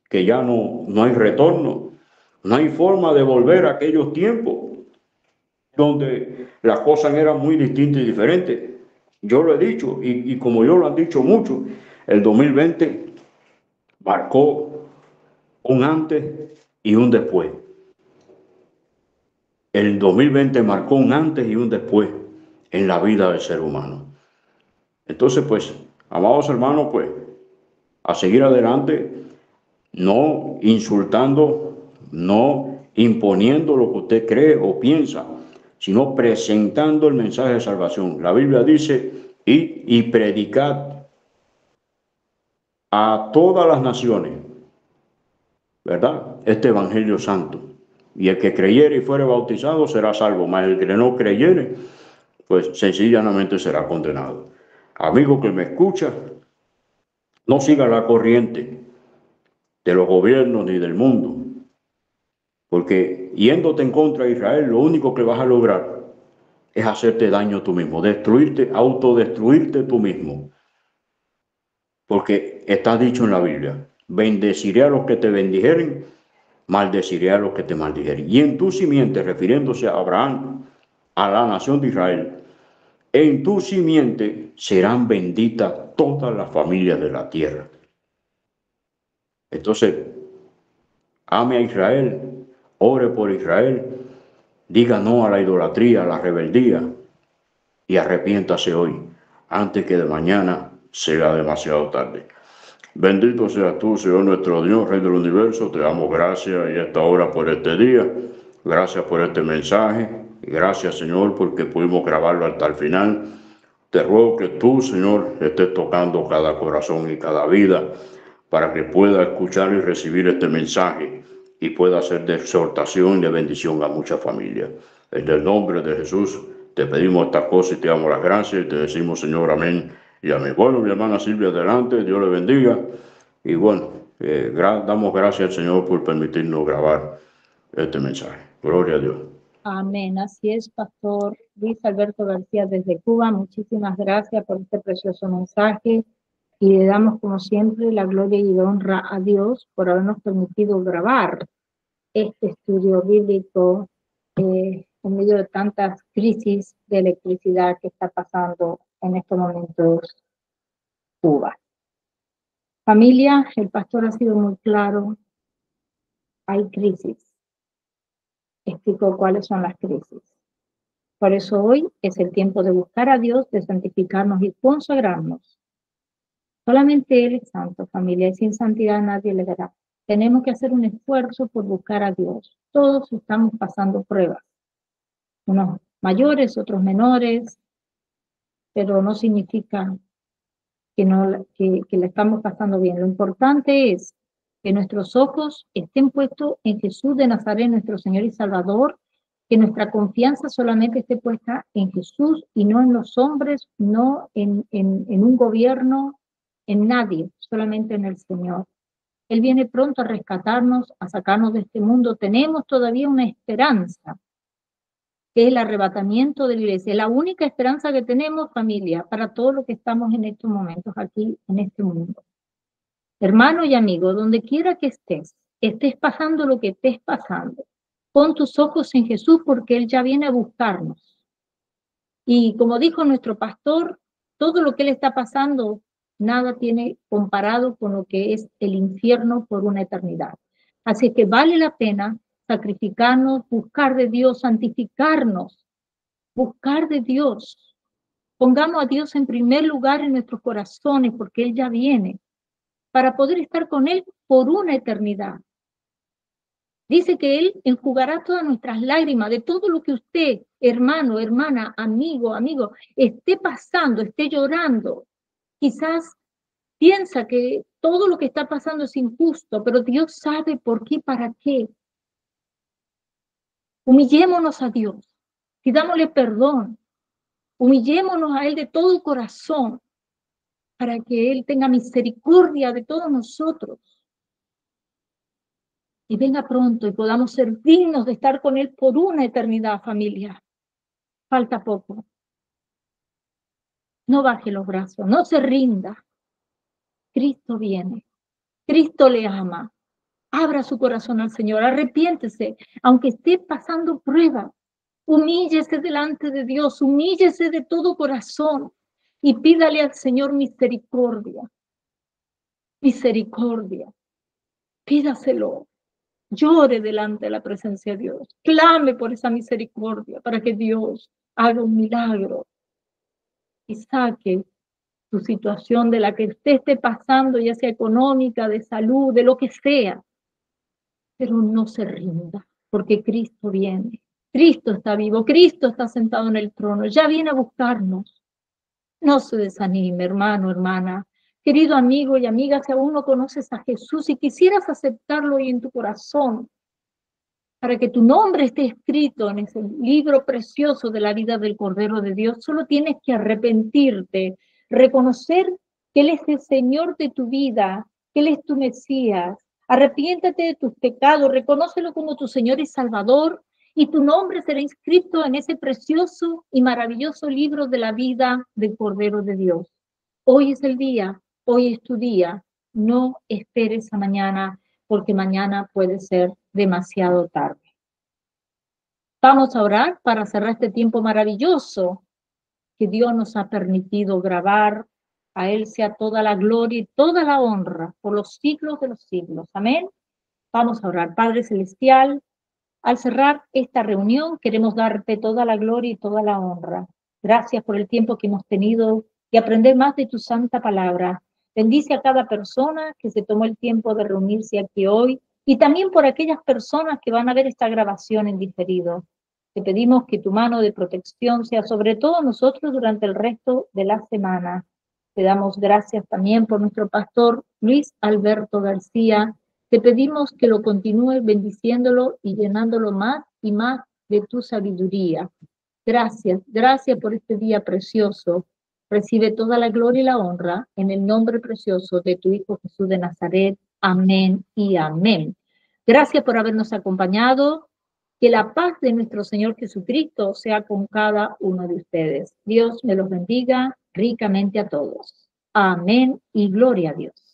que ya no hay retorno. No hay forma de volver a aquellos tiempos donde las cosas eran muy distintas y diferentes. Yo lo he dicho, y como yo lo han dicho mucho, el 2020 marcó un antes y un después. El 2020 marcó un antes y un después en la vida del ser humano. Entonces, pues, amados hermanos, pues, a seguir adelante, no insultando, no imponiendo lo que usted cree o piensa, sino presentando el mensaje de salvación. La Biblia dice, id y predicad a todas las naciones, ¿verdad? Este Evangelio Santo. Y el que creyere y fuere bautizado será salvo, mas el que no creyere, pues sencillamente será condenado. Amigo que me escucha, no siga la corriente de los gobiernos ni del mundo, porque yéndote en contra de Israel, lo único que vas a lograr es hacerte daño tú mismo, destruirte, autodestruirte tú mismo. Porque está dicho en la Biblia, bendeciré a los que te bendijeren, maldeciré a los que te maldijeren. Y en tu simiente, refiriéndose a Abraham, a la nación de Israel, en tu simiente serán benditas todas las familias de la tierra. Entonces, ame a Israel, ore por Israel, diga no a la idolatría, a la rebeldía y arrepiéntase hoy, antes que de mañana sea demasiado tarde. Bendito seas tú, Señor nuestro Dios, Rey del universo. Te damos gracias y esta hora por este día. Gracias por este mensaje. Y gracias, Señor, porque pudimos grabarlo hasta el final. Te ruego que tú, Señor, estés tocando cada corazón y cada vida para que pueda escuchar y recibir este mensaje y pueda ser de exhortación y de bendición a muchas familias. En el nombre de Jesús te pedimos estas cosas y te damos las gracias y te decimos, Señor, amén y amén. Bueno, mi hermana Silvia, adelante, Dios le bendiga. Y bueno, damos gracias al Señor por permitirnos grabar este mensaje. Gloria a Dios. Amén. Así es, Pastor Luis Alberto García desde Cuba. Muchísimas gracias por este precioso mensaje y le damos, como siempre, la gloria y honra a Dios por habernos permitido grabar este estudio bíblico en medio de tantas crisis de electricidad que está pasando en estos momentos Cuba. Familia, el pastor ha sido muy claro. Hay crisis. Explicó cuáles son las crisis. Por eso hoy es el tiempo de buscar a Dios, de santificarnos y consagrarnos. Solamente Él es santo, familia, y sin santidad nadie le verá. Tenemos que hacer un esfuerzo por buscar a Dios. Todos estamos pasando pruebas. Unos mayores, otros menores, pero no significa que la estamos pasando bien. Lo importante es que nuestros ojos estén puestos en Jesús de Nazaret, nuestro Señor y Salvador, que nuestra confianza solamente esté puesta en Jesús y no en los hombres, no en un gobierno, en nadie, solamente en el Señor. Él viene pronto a rescatarnos, a sacarnos de este mundo. Tenemos todavía una esperanza, que es el arrebatamiento de la iglesia. La única esperanza que tenemos, familia, para todo lo que estamos en estos momentos aquí, en este mundo. Hermano y amigo, donde quiera que estés pasando lo que estés pasando, pon tus ojos en Jesús porque Él ya viene a buscarnos. Y como dijo nuestro pastor, todo lo que Él está pasando, nada tiene comparado con lo que es el infierno por una eternidad. Así que vale la pena sacrificarnos, buscar de Dios, santificarnos, buscar de Dios. Pongamos a Dios en primer lugar en nuestros corazones porque Él ya viene para poder estar con Él por una eternidad. Dice que Él enjugará todas nuestras lágrimas de todo lo que usted, hermano, hermana, amigo, esté pasando, esté llorando. Quizás piensa que todo lo que está pasando es injusto, pero Dios sabe por qué y para qué. Humillémonos a Dios, pidámosle perdón, humillémonos a Él de todo corazón para que Él tenga misericordia de todos nosotros y venga pronto y podamos ser dignos de estar con Él por una eternidad, familia. Falta poco. No baje los brazos, no se rinda. Cristo viene, Cristo le ama. Abra su corazón al Señor, arrepiéntese, aunque esté pasando prueba. Humíllese delante de Dios, humíllese de todo corazón y pídale al Señor misericordia. Misericordia. Pídaselo. Llore delante de la presencia de Dios. Clame por esa misericordia para que Dios haga un milagro y saque tu situación de la que usted esté pasando, ya sea económica, de salud, de lo que sea. Pero no se rinda, porque Cristo viene. Cristo está vivo, Cristo está sentado en el trono, ya viene a buscarnos. No se desanime, hermano, hermana. Querido amigo y amiga, si aún no conoces a Jesús y quisieras aceptarlo hoy en tu corazón, para que tu nombre esté escrito en ese libro precioso de la vida del Cordero de Dios, solo tienes que arrepentirte, reconocer que Él es el Señor de tu vida, que Él es tu Mesías. Arrepiéntate de tus pecados, reconócelo como tu Señor y Salvador, y tu nombre será inscrito en ese precioso y maravilloso libro de la vida del Cordero de Dios. Hoy es el día, hoy es tu día. No esperes a mañana, porque mañana puede ser demasiado tarde. Vamos a orar para cerrar este tiempo maravilloso que Dios nos ha permitido grabar A Él sea toda la gloria y toda la honra por los siglos de los siglos. Amén. Vamos a orar. Padre Celestial, al cerrar esta reunión queremos darte toda la gloria y toda la honra. Gracias por el tiempo que hemos tenido y aprender más de tu santa palabra. Bendice a cada persona que se tomó el tiempo de reunirse aquí hoy y también por aquellas personas que van a ver esta grabación en diferido. Te pedimos que tu mano de protección sea sobre todos nosotros durante el resto de la semana. Te damos gracias también por nuestro pastor Luis Alberto García. Te pedimos que lo continúes bendiciéndolo y llenándolo más y más de tu sabiduría. Gracias, gracias por este día precioso. Recibe toda la gloria y la honra en el nombre precioso de tu Hijo Jesús de Nazaret. Amén y amén. Gracias por habernos acompañado. Que la paz de nuestro Señor Jesucristo sea con cada uno de ustedes. Dios me los bendiga ricamente a todos. Amén y gloria a Dios.